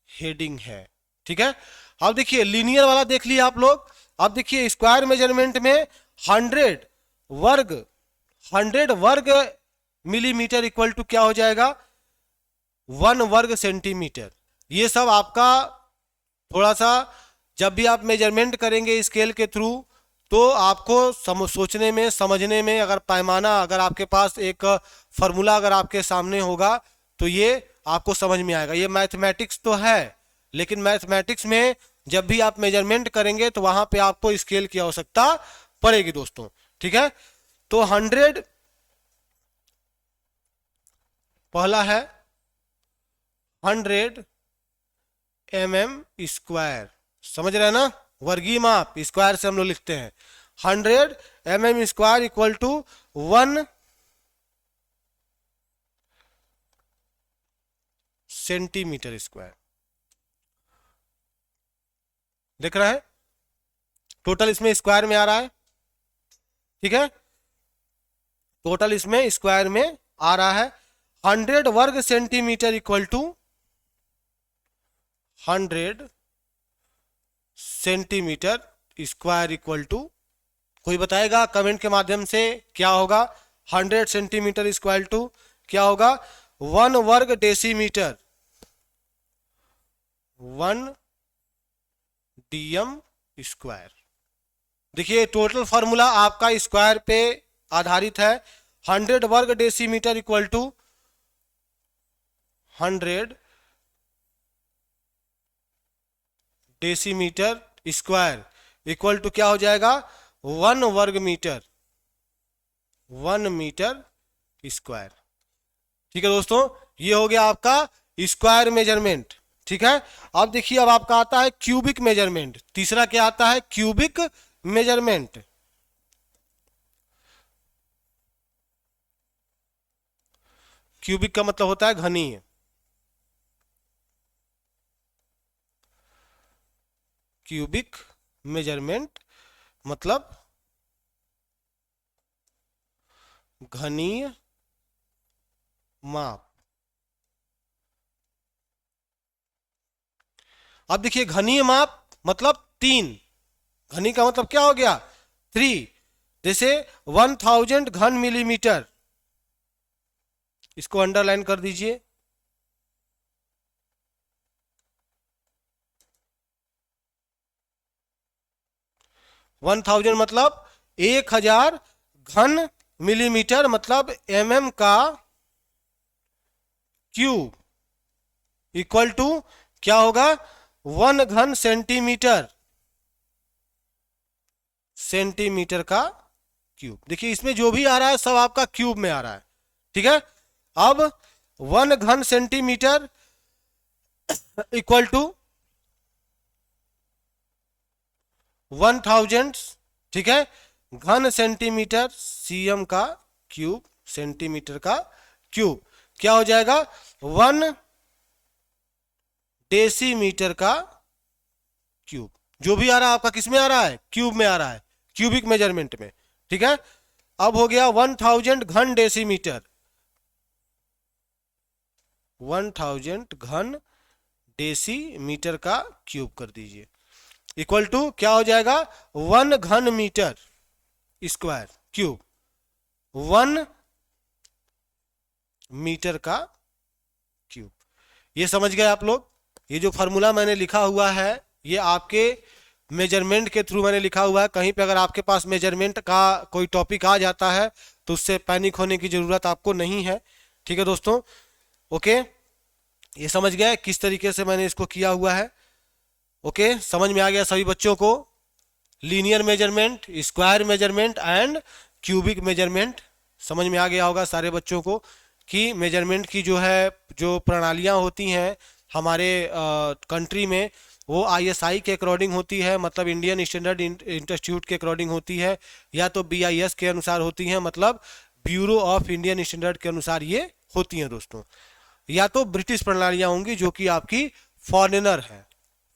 हेडिंग है। ठीक है, अब देखिए लीनियर वाला देख लिया आप लोग। अब देखिए स्क्वायर मेजरमेंट में 100 वर्ग 100 वर्ग मिलीमीटर इक्वल टू क्या हो जाएगा? 1 वर्ग सेंटीमीटर। ये सब आपका थोड़ा सा जब भी आप मेजरमेंट करेंगे स्केल के थ्रू, तो आपको सोचने में, समझने में, अगर पैमाना, अगर आपके पास एक फॉर्मूला अगर आपके सामने होगा तो ये आपको समझ में आएगा। ये मैथमेटिक्स तो है, लेकिन मैथमेटिक्स में जब भी आप मेजरमेंट करेंगे तो वहां पे आपको स्केल की आवश्यकता पड़ेगी दोस्तों। ठीक है, तो 100 पहला है 100 mm²। समझ रहे हैं ना? वर्गीय माप स्क्वायर से हम लोग लिखते हैं। 100 mm² equal to 1 centimetre square. देख रहा है? टोटल इसमें स्क्वायर में आ रहा है। ठीक है, टोटल इसमें स्क्वायर में आ रहा है। 100 वर्ग centimetre equal to 100 centimetre square equal to, कोई बताएगा कमेंट के माध्यम से क्या होगा? 100 सेंटीमीटर स्क्वायर टू क्या होगा? 1 वर्ग डेसीमीटर, 1 डीएम स्क्वायर। देखिए टोटल फॉर्मूला आपका स्क्वायर पे आधारित है। 100 वर्ग decimetre equal to 100 decimetre square equal to क्या हो जाएगा? 1 वर्ग मीटर, 1 मीटर स्क्वायर। ठीक है दोस्तों, ये हो गया आपका स्क्वायर मेजरमेंट। ठीक है। अब देखिए, अब आपका आता है क्यूबिक मेजरमेंट। तीसरा क्या आता है? Cubic measurement. क्यूबिक का मतलब होता है घनीय। क्यूबिक मेजरमेंट मतलब घनीय माप। अब देखिए, घनीय माप मतलब तीन। घनी का मतलब क्या हो गया? थ्री। जैसे 1000 घन मिलीमीटर, इसको अंडरलाइन कर दीजिए। 1000 मतलब 1000 घन मिलीमीटर मतलब का क्यूब इक्वल टू क्या होगा? 1 घन सेंटीमीटर का क्यूब। देखिए, इसमें जो भी आ रहा है सब आपका क्यूब में आ रहा है। ठीक है। अब 1 घन सेंटीमीटर इक्वल टू 1000, ठीक है, घन सेंटीमीटर सीएम का क्यूब, सेंटीमीटर का क्यूब क्या हो जाएगा? 1 डेसीमीटर का क्यूब। जो भी आ रहा है आपका किस में आ रहा है? क्यूब में आ रहा है, क्यूबिक मेजरमेंट में। ठीक है। अब हो गया 1000 घन डेसीमीटर, 1000 घन डेसीमीटर का क्यूब कर दीजिए, इक्वल टू क्या हो जाएगा? 1 घन मीटर स्क्वायर क्यूब, 1 मीटर का क्यूब। ये समझ गए आप लोग? ये जो फार्मूला मैंने लिखा हुआ है ये आपके मेजरमेंट के थ्रू मैंने लिखा हुआ है। कहीं पे अगर आपके पास मेजरमेंट का कोई टॉपिक आ जाता है तो उससे पैनिक होने की जरूरत आपको नहीं है। ठीक है दोस्तों, ओके, ये समझ गए किस तरीके से मैंने इसको किया हुआ है? ओके, समझ में आ गया सभी बच्चों को? Linear measurement, square measurement and cubic measurement समझ में आ गया होगा सारे बच्चों को कि मेजरमेंट की जो है जो प्रणालियां होती हैं हमारे कंट्री में वो आईएसआई के अकॉर्डिंग होती है, मतलब इंडियन स्टैंडर्ड इंस्टीट्यूट के अकॉर्डिंग होती है, या तो बीआईएस के अनुसार होती है, मतलब ब्यूरो ऑफ इंडियन स्टैंडर्ड के अनुसार ये होती हैं दोस्तों, या तो ब्रिटिश प्रणालियां होंगी जो कि आपकी फॉरेनर है।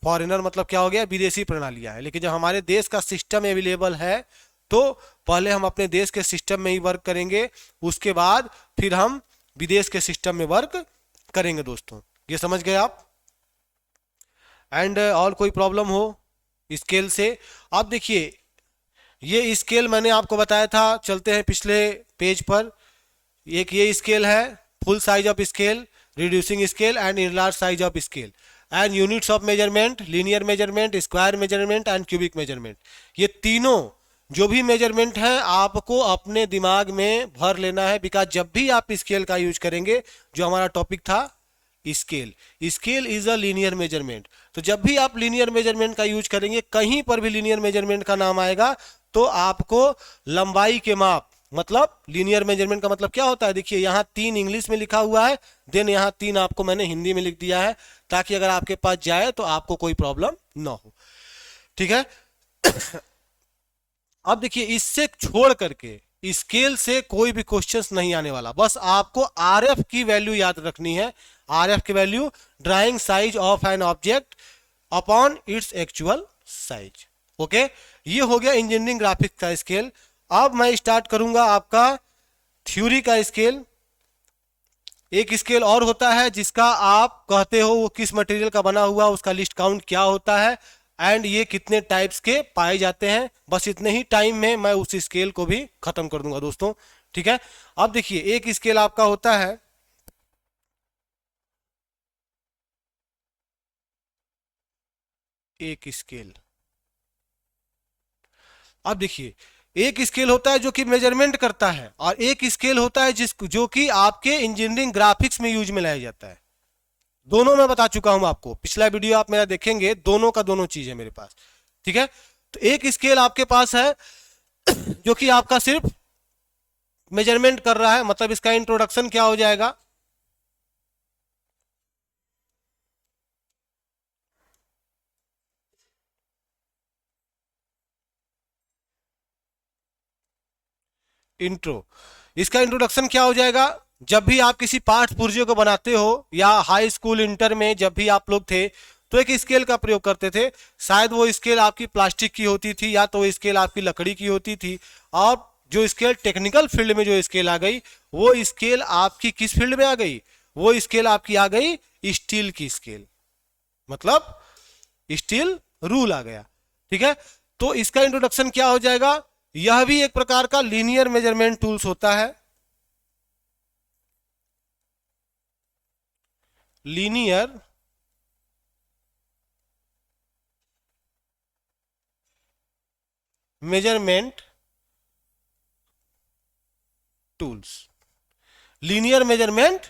फॉरेनर मतलब क्या हो गया? विदेशी प्रणालियां है। लेकिन जब हमारे देश का सिस्टम अवेलेबल है तो पहले हम अपने देश के सिस्टम में ही वर्क करेंगे, उसके बाद फिर हम विदेश के सिस्टम में वर्क करेंगे दोस्तों। ये समझ गए आप? एंड और कोई प्रॉब्लम हो स्केल से? आप देखिए, ये स्केल मैंने आपको बताया था। चलते हैं पिछले पेज पर। एक ये स्केल है, full size of scale, reducing scale and enlarge size of scale, and units of measurement, linear measurement, square measurement and cubic measurement. ये तीनों जो भी मेजरमेंट है आपको अपने दिमाग में भर लेना है, बिकॉज जब भी आप स्केल का यूज करेंगे, जो हमारा टॉपिक था scale, scale is a linear measurement, तो जब भी आप लीनियर मेजरमेंट का यूज करेंगे, कहीं पर भी लीनियर मेजरमेंट का नाम आएगा तो आपको लंबाई के माप, मतलब लीनियर मेजरमेंट का मतलब क्या होता है? देखिए, यहाँ 3 इंग्लिश में लिखा हुआ है, देन यहाँ 3 आपको मैंने हिंदी में लिख दिया है, ताकि अगर आपके पास जाए तो आपको कोई प्रॉब्लम ना हो। ठीक है। अब देखिए, इससे छोड़ करके स्केल से कोई भी क्वेश्चंस नहीं आने वाला, बस आपको आरएफ की वैल्यू याद रखनी है। आरएफ की value, drawing size of an object upon its actual size. Okay, ये हो गया इंजीनियरिंग ग्राफिक्स का स्केल। अब मैं स्टार्ट करूंगा आपका थ्योरी का स्केल। एक स्केल और होता है जिसका आप कहते हो वो किस मटेरियल का बना हुआ, उसका लिस्ट काउंट क्या होता है, एंड ये कितने टाइप्स के पाए जाते हैं। बस इतने ही टाइम में मैं उस स्केल को भी खत्म कर दूंगा दोस्तों। ठीक है। अब देखिए, एक स्केल आपका होता है, एक स्केल, अब देखिए, एक स्केल होता है जो कि मेजरमेंट करता है, और एक स्केल होता है जो कि आपके इंजीनियरिंग ग्राफिक्स में यूज में लाया जाता है। दोनों मैं बता चुका हूं आपको, पिछला वीडियो आप मेरा देखेंगे, दोनों का दोनों चीज है मेरे पास। ठीक है। तो एक स्केल आपके पास है जो कि आपका सिर्फ मेजरमेंट कर रहा है, मतलब इसका इंट्रोडक्शन क्या हो जाएगा? इंट्रो। इसका इंट्रोडक्शन क्या हो जाएगा, जब भी आप किसी पाठ पुर्जों को बनाते हो या हाई स्कूल इंटर में जब भी आप लोग थे तो एक स्केल का प्रयोग करते थे। शायद वो स्केल आपकी प्लास्टिक की होती थी या तो स्केल आपकी लकड़ी की होती थी। और जो स्केल टेक्निकल फील्ड में जो स्केल आ गई वो स्केल आपकी किस फील्ड में आ गई, वो स्केल आपकी आ गई स्टील की स्केल, मतलब स्टील रूल आ गया। ठीक है, तो इसका इंट्रोडक्शन क्या हो जाएगा, यह भी एक प्रकार का लीनियर मेजरमेंट टूल्स होता है। Linear measurement tools, linear measurement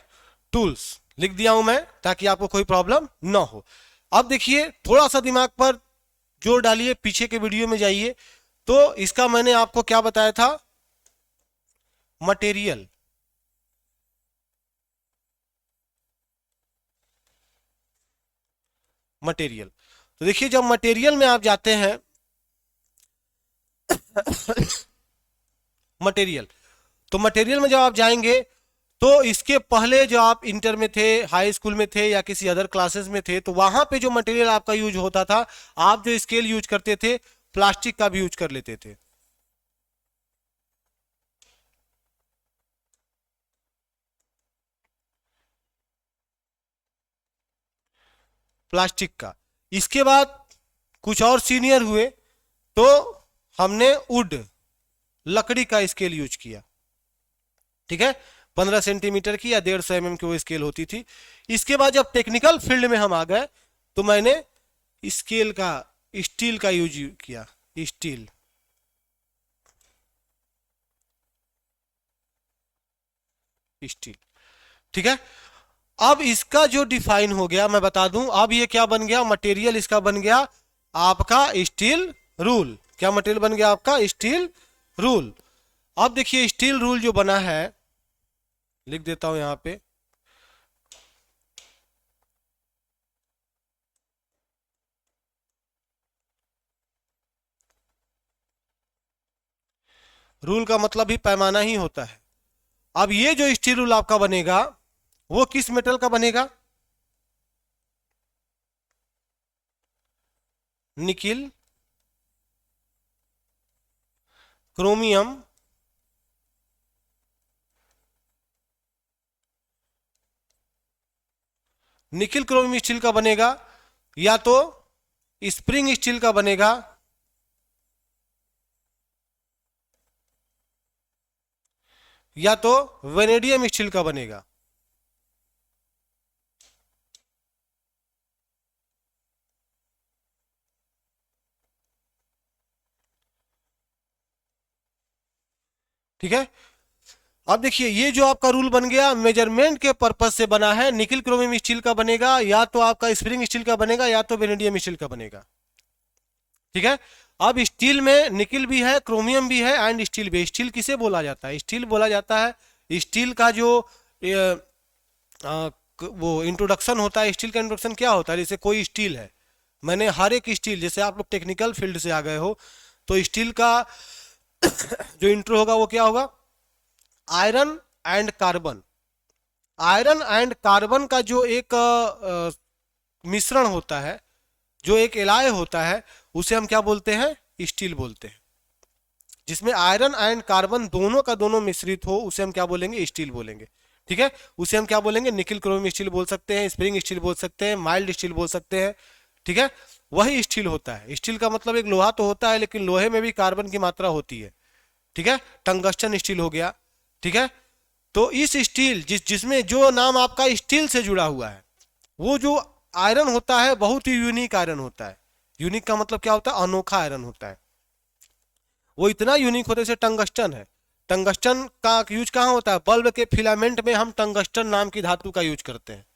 tools लिख दिया हूं मैं ताकि आपको कोई प्रॉब्लम ना हो। अब देखिए थोड़ा सा दिमाग पर जोर डालिए, पीछे के वीडियो में जाइए। तो इसका मैंने आपको क्या बताया था, मटेरियल। मटेरियल, तो देखिए जब मटेरियल में आप जाते हैं मटेरियल, तो मटेरियल में जब आप जाएंगे तो इसके पहले जो आप इंटर में थे, हाई स्कूल में थे या किसी अदर क्लासेस में थे, तो वहां पे जो मटेरियल आपका यूज होता था, आप जो स्केल यूज करते थे प्लास्टिक का भी यूज कर लेते थे। प्लास्टिक का। इसके बाद कुछ और सीनियर हुए तो हमने वुड, लकड़ी का स्केल यूज किया। ठीक है, 15 सेंटीमीटर की या 150 mm की वो स्केल होती थी। इसके बाद जब टेक्निकल फील्ड में हम आ गए तो मैंने स्केल का, स्टील का यूज किया, स्टील। स्टील, ठीक है। अब इसका जो डिफाइन हो गया मैं बता दूं, अब ये क्या बन गया, मटेरियल इसका बन गया आपका स्टील रूल। क्या मटेरियल बन गया आपका, स्टील रूल। अब देखिए स्टील रूल जो बना है, लिख देता हूं यहां पे, रूल का मतलब भी पैमाना ही होता है। अब ये जो स्टील रूल आपका बनेगा वो किस मेटल का बनेगा, nickel, chromium, nickel chromium steel का बनेगा, या तो स्प्रिंग स्टील का बनेगा, या तो वेनेडियम स्टील का बनेगा। ठीक है, अब देखिए ये जो आपका रूल बन गया मेजरमेंट के पर्पज से बना है, निकिल क्रोमियम स्टील का बनेगा, या तो आपका स्प्रिंग स्टील का बनेगा, या तो वेनेडियम स्टील का बनेगा। ठीक है, अब स्टील में निकिल भी है, क्रोमियम भी है एंड स्टील भी। स्टील किसे बोला जाता है, स्टील बोला जाता है स्टील का जो वो इंट्रोडक्शन होता है। स्टील का इंट्रोडक्शन क्या होता है, जैसे कोई स्टील है, मैंने हर एक स्टील, जैसे आप लोग टेक्निकल फील्ड से आ गए हो तो स्टील का जो इंट्रो होगा वो क्या होगा, iron and carbon. Iron and carbon का जो एक मिश्रण होता है, जो एक एलाय होता है, उसे हम क्या बोलते हैं, स्टील बोलते हैं। जिसमें आयरन एंड कार्बन दोनों का दोनों मिश्रित हो उसे हम क्या बोलेंगे, स्टील बोलेंगे। ठीक है, उसे हम क्या बोलेंगे, निकिल क्रोमियम स्टील बोल सकते हैं, स्प्रिंग स्टील बोल सकते हैं, माइल्ड स्टील बोल सकते हैं। ठीक है, वही स्टील होता है। स्टील का मतलब एक लोहा तो होता है, लेकिन लोहे में भी कार्बन की मात्रा होती है। ठीक है, टंगस्टन स्टील हो गया। ठीक है, तो इस स्टील जिसमें जो नाम आपका स्टील से जुड़ा हुआ है, वो जो आयरन होता है बहुत ही यूनिक आयरन होता है। यूनिक का मतलब क्या होता है, अनोखा आयरन होता है। वो इतना यूनिक होता है जैसे टंगस्टन है। टंगस्टन का यूज कहाँ होता है, बल्ब के फिलामेंट में हम टंगस्टन नाम की धातु का यूज करते हैं।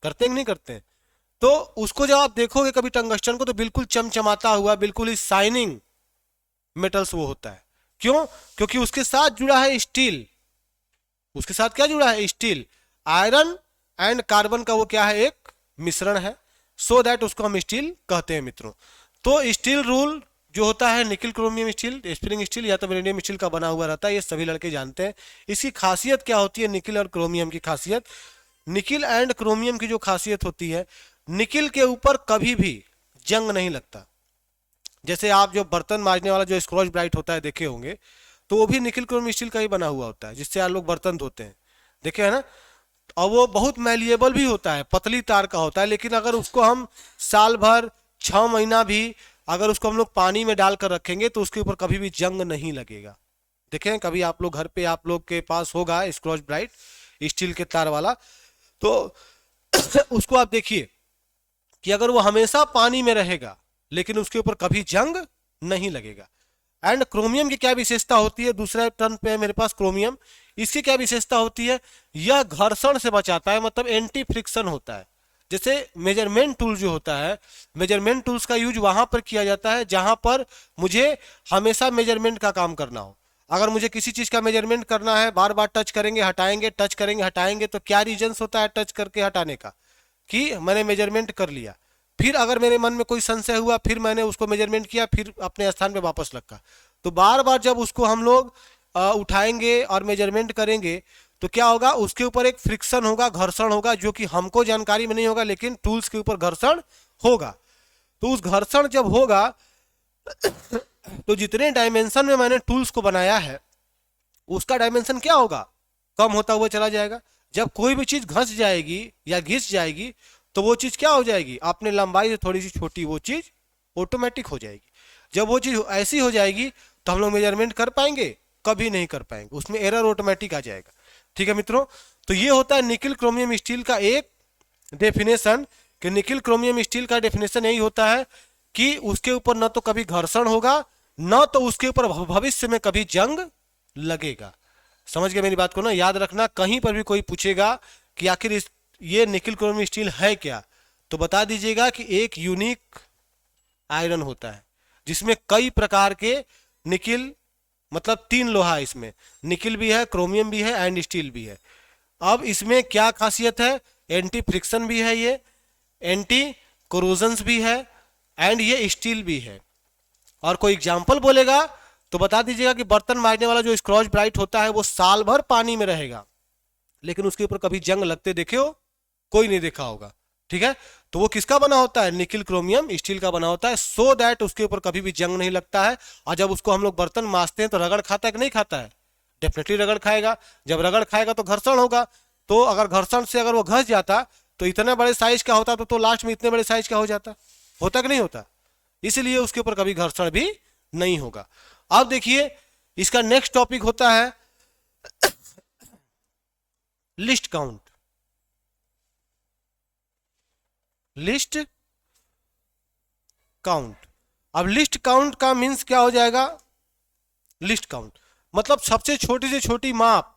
करते हैं कि नहीं करते हैं? तो उसको जब आप देखोगे कभी टंगस्टन को, तो बिल्कुल चमचमाता हुआ, बिल्कुल ही शाइनिंग मेटल्स वो होता है। क्यों? क्योंकि उसके साथ जुड़ा है स्टील। उसके साथ क्या जुड़ा है, स्टील। आयरन एंड कार्बन का वो क्या है, एक मिश्रण है, सो दैट उसको हम स्टील कहते हैं मित्रों। तो स्टील रूल जो होता है nickel chromium steel, spring steel या तो वेनेडियम स्टील का बना हुआ रहता है, ये सभी लड़के जानते हैं। इसकी खासियत क्या होती है, निकिल और क्रोमियम की खासियत, निकिल एंड क्रोमियम की जो खासियत होती है, निकिल के ऊपर कभी भी जंग नहीं लगता। जैसे आप जो बर्तन मांजने वाला जो स्क्रॉच ब्राइट होता है देखे होंगे, तो वो भी निकिल क्रोम स्टील का ही बना हुआ होता है, जिससे आप लोग बर्तन धोते हैं, देखे है ना। और वो बहुत मैलिएबल भी होता है, पतली तार का होता है, लेकिन अगर उसको हम साल भर 6 महीना भी अगर उसको हम लोग पानी में डालकर रखेंगे तो उसके ऊपर कभी भी जंग नहीं लगेगा। देखें कभी आप लोग घर पे, आप लोग के पास होगा स्क्रॉच ब्राइट स्टील के तार वाला, तो उसको आप देखिए कि अगर वो हमेशा पानी में रहेगा लेकिन उसके ऊपर कभी जंग नहीं लगेगा। एंड क्रोमियम की क्या विशेषता होती है, दूसरा टर्न पे है मेरे पास क्रोमियम, इसकी क्या विशेषता होती है, यह घर्षण से बचाता है, मतलब एंटी फ्रिक्शन होता है। जैसे मेजरमेंट टूल जो होता है, मेजरमेंट टूल्स का यूज वहां पर किया जाता है जहां पर मुझे हमेशा मेजरमेंट का काम करना हो। अगर मुझे किसी चीज का मेजरमेंट करना है, बार बार टच करेंगे हटाएंगे, टच करेंगे हटाएंगे, तो क्या रीजंस होता है टच करके हटाने का, कि मैंने मेजरमेंट कर लिया, फिर अगर मेरे मन में कोई संशय हुआ, फिर मैंने उसको मेजरमेंट किया, फिर अपने स्थान पे वापस रखा। तो बार बार जब उसको हम लोग उठाएंगे और मेजरमेंट करेंगे तो क्या होगा, उसके ऊपर एक फ्रिक्शन होगा, घर्षण होगा, जो कि हमको जानकारी में नहीं होगा लेकिन टूल्स के ऊपर घर्षण होगा। तो उस घर्षण जब होगा तो जितने डायमेंशन में मैंने टूल्स को बनाया है उसका डायमेंशन क्या होगा, कम होता हुआ चला जाएगा। जब कोई भी चीज घस जाएगी या घिस जाएगी तो वो चीज क्या हो जाएगी, अपने लंबाई से थोड़ी सी छोटी वो चीज ऑटोमेटिक हो जाएगी। जब वो चीज ऐसी हो जाएगी तो हम लोग मेजरमेंट कर पाएंगे, कभी नहीं कर पाएंगे, उसमें एरर ऑटोमेटिक आ जाएगा। ठीक है मित्रों, तो ये होता है निकिल क्रोमियम स्टील का एक डेफिनेशन, कि निकिल क्रोमियम स्टील का डेफिनेशन यही होता है कि उसके ऊपर न तो कभी घर्षण होगा, न तो उसके ऊपर भविष्य में कभी जंग लगेगा। समझ गए मेरी बात को ना, याद रखना, कहीं पर भी कोई पूछेगा कि आखिर ये निकिल क्रोमियम स्टील है क्या, तो बता दीजिएगा कि एक यूनिक आयरन होता है जिसमें कई प्रकार के निकिल, मतलब 3 लोहा इसमें, निकिल भी है, क्रोमियम भी है एंड स्टील भी है। अब इसमें क्या खासियत है, एंटी फ्रिक्शन भी है ये, एंटी कोरोजन्स भी है एंड ये स्टील भी है। और कोई एग्जाम्पल बोलेगा तो बता दीजिएगा कि बर्तन मारने वाला जो स्क्रॉच ब्राइट होता है वो साल भर पानी में रहेगा लेकिन उसके ऊपर कभी जंग लगते देखे हो, कोई नहीं देखा होगा। ठीक है, तो वो किसका बना होता है, निकिल क्रोमियम स्टील का बना होता है, सो दैट उसके ऊपर कभी भी जंग नहीं लगता है। और जब उसको हम लोग बर्तन मांजते हैं तो रगड़ खाता है कि नहीं खाता है, डेफिनेटली रगड़ खाएगा। जब रगड़ खाएगा तो घर्षण होगा, तो अगर घर्षण से अगर वो घस जाता तो इतने बड़े साइज का होता तो लास्ट में इतने बड़े साइज का हो जाता, होता कि नहीं होता, इसलिए उसके ऊपर कभी घर्षण भी नहीं होगा। अब देखिए इसका नेक्स्ट टॉपिक होता है लिस्ट काउंट। लिस्ट काउंट, अब लिस्ट काउंट का मीन्स क्या हो जाएगा, लिस्ट काउंट मतलब सबसे छोटी से छोटी माप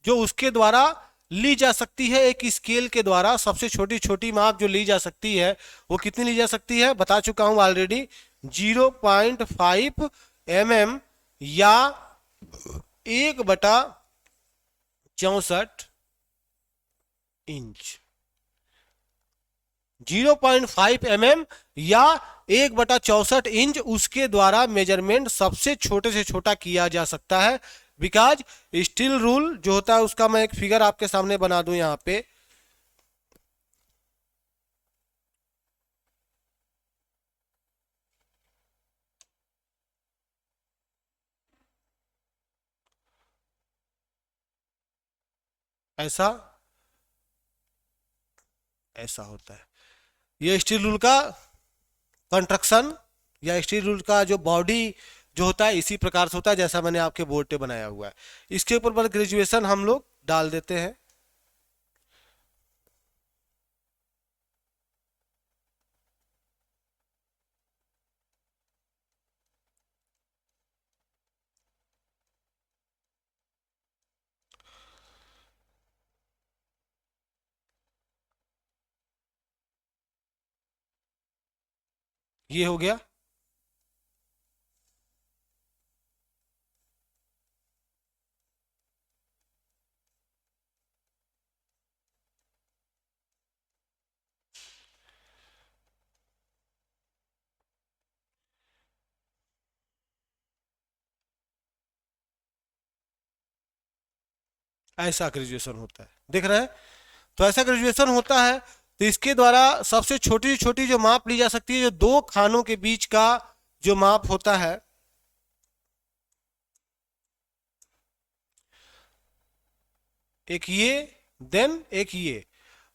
जो उसके द्वारा ली जा सकती है, एक स्केल के द्वारा सबसे छोटी छोटी माप जो ली जा सकती है वो कितनी ली जा सकती है, बता चुका हूं ऑलरेडी, 0.5 mm या 1/64 इंच। 0.5 mm या 1/64 इंच उसके द्वारा मेजरमेंट सबसे छोटे से छोटा किया जा सकता है। बिकॉज स्टील रूल जो होता है उसका मैं एक फिगर आपके सामने बना दूं यहां पे, ऐसा ऐसा होता है। ये स्टील रूल का कंस्ट्रक्शन या स्टील रूल का जो बॉडी जो होता है इसी प्रकार से होता है जैसा मैंने आपके बोर्ड पे बनाया हुआ है। इसके ऊपर बस ग्रेजुएशन हम लोग डाल देते हैं। ये हो गया, ऐसा ग्रेजुएशन होता है, देख रहे हैं। तो ऐसा ग्रेजुएशन होता है। तो इसके द्वारा सबसे छोटी छोटी जो माप ली जा सकती है, जो दो खानों के बीच का जो माप होता है, एक ये देन एक ये।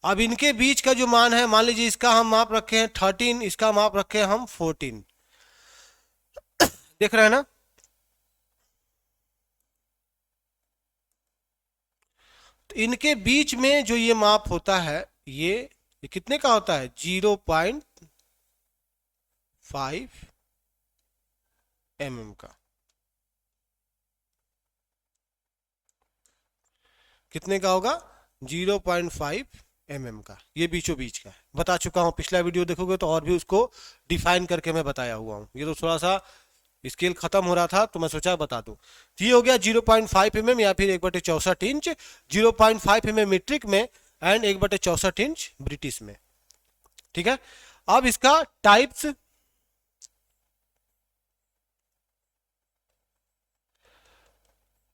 अब इनके बीच का जो मान है, मान लीजिए इसका हम माप रखे हैं 13, इसका माप रखे हैं हम 14, देख रहे हैं ना। तो इनके बीच में जो ये माप होता है, ये कितने का होता है, 0.5 mm का। कितने का होगा, 0.5 mm का। ये बीचों बीच का है, बता चुका हूं, पिछला वीडियो देखोगे तो और भी उसको डिफाइन करके मैं बताया हुआ हूं। ये तो थोड़ा सा स्केल खत्म हो रहा था तो मैं सोचा बता दूं। तो ये हो गया 0.5 mm या फिर 1/64 इंच, 0.5 mm मीट्रिक में एंड 1/64 इंच ब्रिटिश में। ठीक है। अब इसका टाइप्स,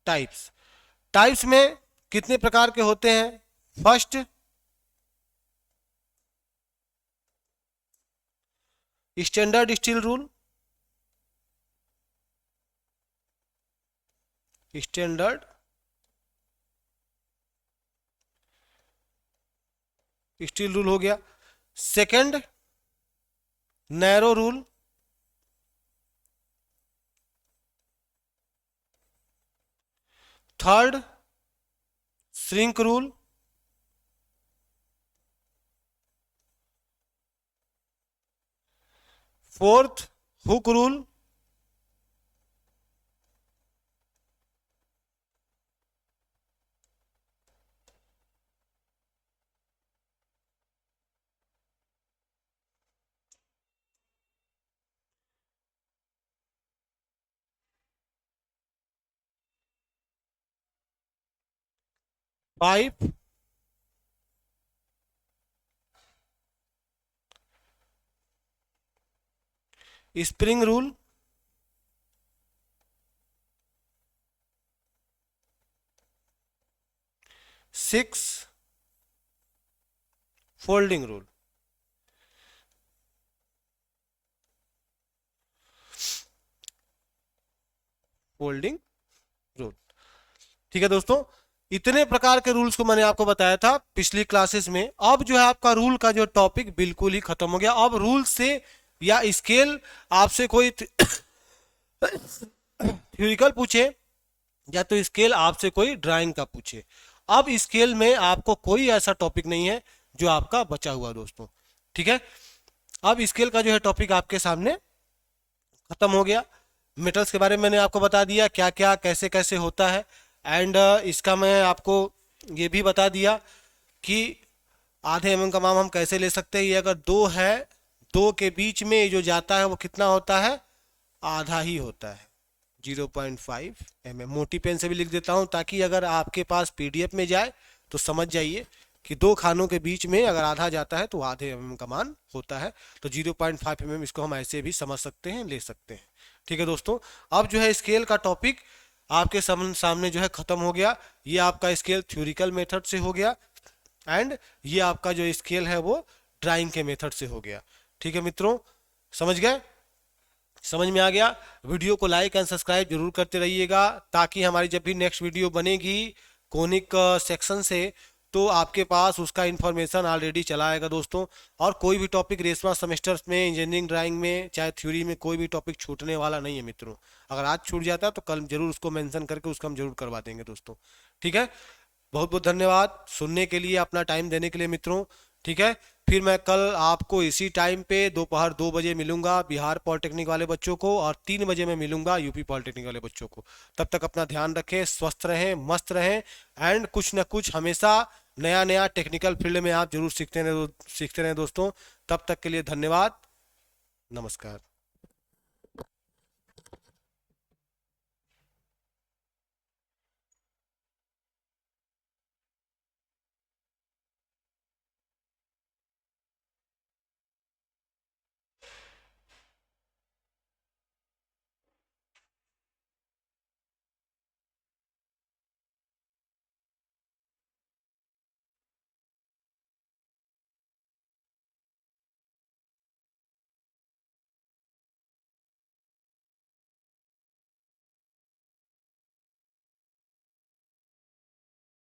टाइप्स में कितने प्रकार के होते हैं। First, standard steel rule, standard steel rule हो गया। Second, narrow rule, third, shrink rule, fourth, hook rule, pipe, spring rule, six, folding rule. Folding rule. ठीक है दोस्तों, इतने प्रकार के रूल्स को मैंने आपको बताया था पिछली क्लासेस में। अब जो है आपका रूल का जो टॉपिक बिल्कुल ही खत्म हो गया। अब रूल से या स्केल आपसे कोई थ्योरिकल पूछे या तो स्केल आपसे कोई ड्राइंग का पूछे, अब स्केल में आपको कोई ऐसा टॉपिक नहीं है जो आपका बचा हुआ दोस्तों। ठीक है। अब स्केल का जो है टॉपिक आपके सामने खत्म हो गया। मेटल्स के बारे में मैंने आपको बता दिया क्या क्या कैसे कैसे होता है। एंड इसका मैं आपको ये भी बता दिया कि आधे mm का माप हम कैसे ले सकते हैं। ये अगर दो है, दो के बीच में जो जाता है वो कितना होता है, आधा ही होता है, 0.5 mm। मोटी पेन से भी लिख देता हूं ताकि अगर आपके पास पीडीएफ में जाए तो समझ जाइए कि दो खानों के बीच में अगर आधा जाता है तो आधे mm का मान होता है। तो 0.5 mm इसको हम ऐसे भी समझ सकते हैं, ले सकते हैं। ठीक है दोस्तों, अब जो है स्केल का टॉपिक आपके सामने जो है खत्म हो गया। ये आपका स्केल थ्योरिकल मेथड से हो गया एंड ये आपका जो स्केल है वो ड्राइंग के मेथड से हो गया। ठीक है मित्रों, समझ गए, समझ में आ गया। वीडियो को लाइक एंड सब्सक्राइब जरूर करते रहिएगा ताकि हमारी जब भी नेक्स्ट वीडियो बनेगी कोनिक सेक्शन से तो आपके पास उसका इन्फॉर्मेशन ऑलरेडी चला आएगा दोस्तों। और कोई भी टॉपिक रेशमा सेमेस्टर्स में, इंजीनियरिंग ड्राइंग में, चाहे थ्योरी में, कोई भी टॉपिक छूटने वाला नहीं है मित्रों। अगर आज छूट जाता है तो कल जरूर उसको मेंशन करके उसका हम जरूर करवा देंगे दोस्तों। ठीक है, बहुत बहुत धन्यवाद सुनने के लिए, अपना टाइम देने के लिए मित्रों। ठीक है, फिर मैं कल आपको इसी टाइम पे दोपहर 2 बजे मिलूंगा बिहार पॉलिटेक्निक वाले बच्चों को, और 3 बजे मैं मिलूंगा यूपी पॉलिटेक्निक वाले बच्चों को। तब तक अपना ध्यान रखें, स्वस्थ रहें, मस्त रहें एंड कुछ ना कुछ हमेशा नया नया टेक्निकल फील्ड में आप जरूर सीखते रहें दोस्तों। तब तक के लिए धन्यवाद, नमस्कार।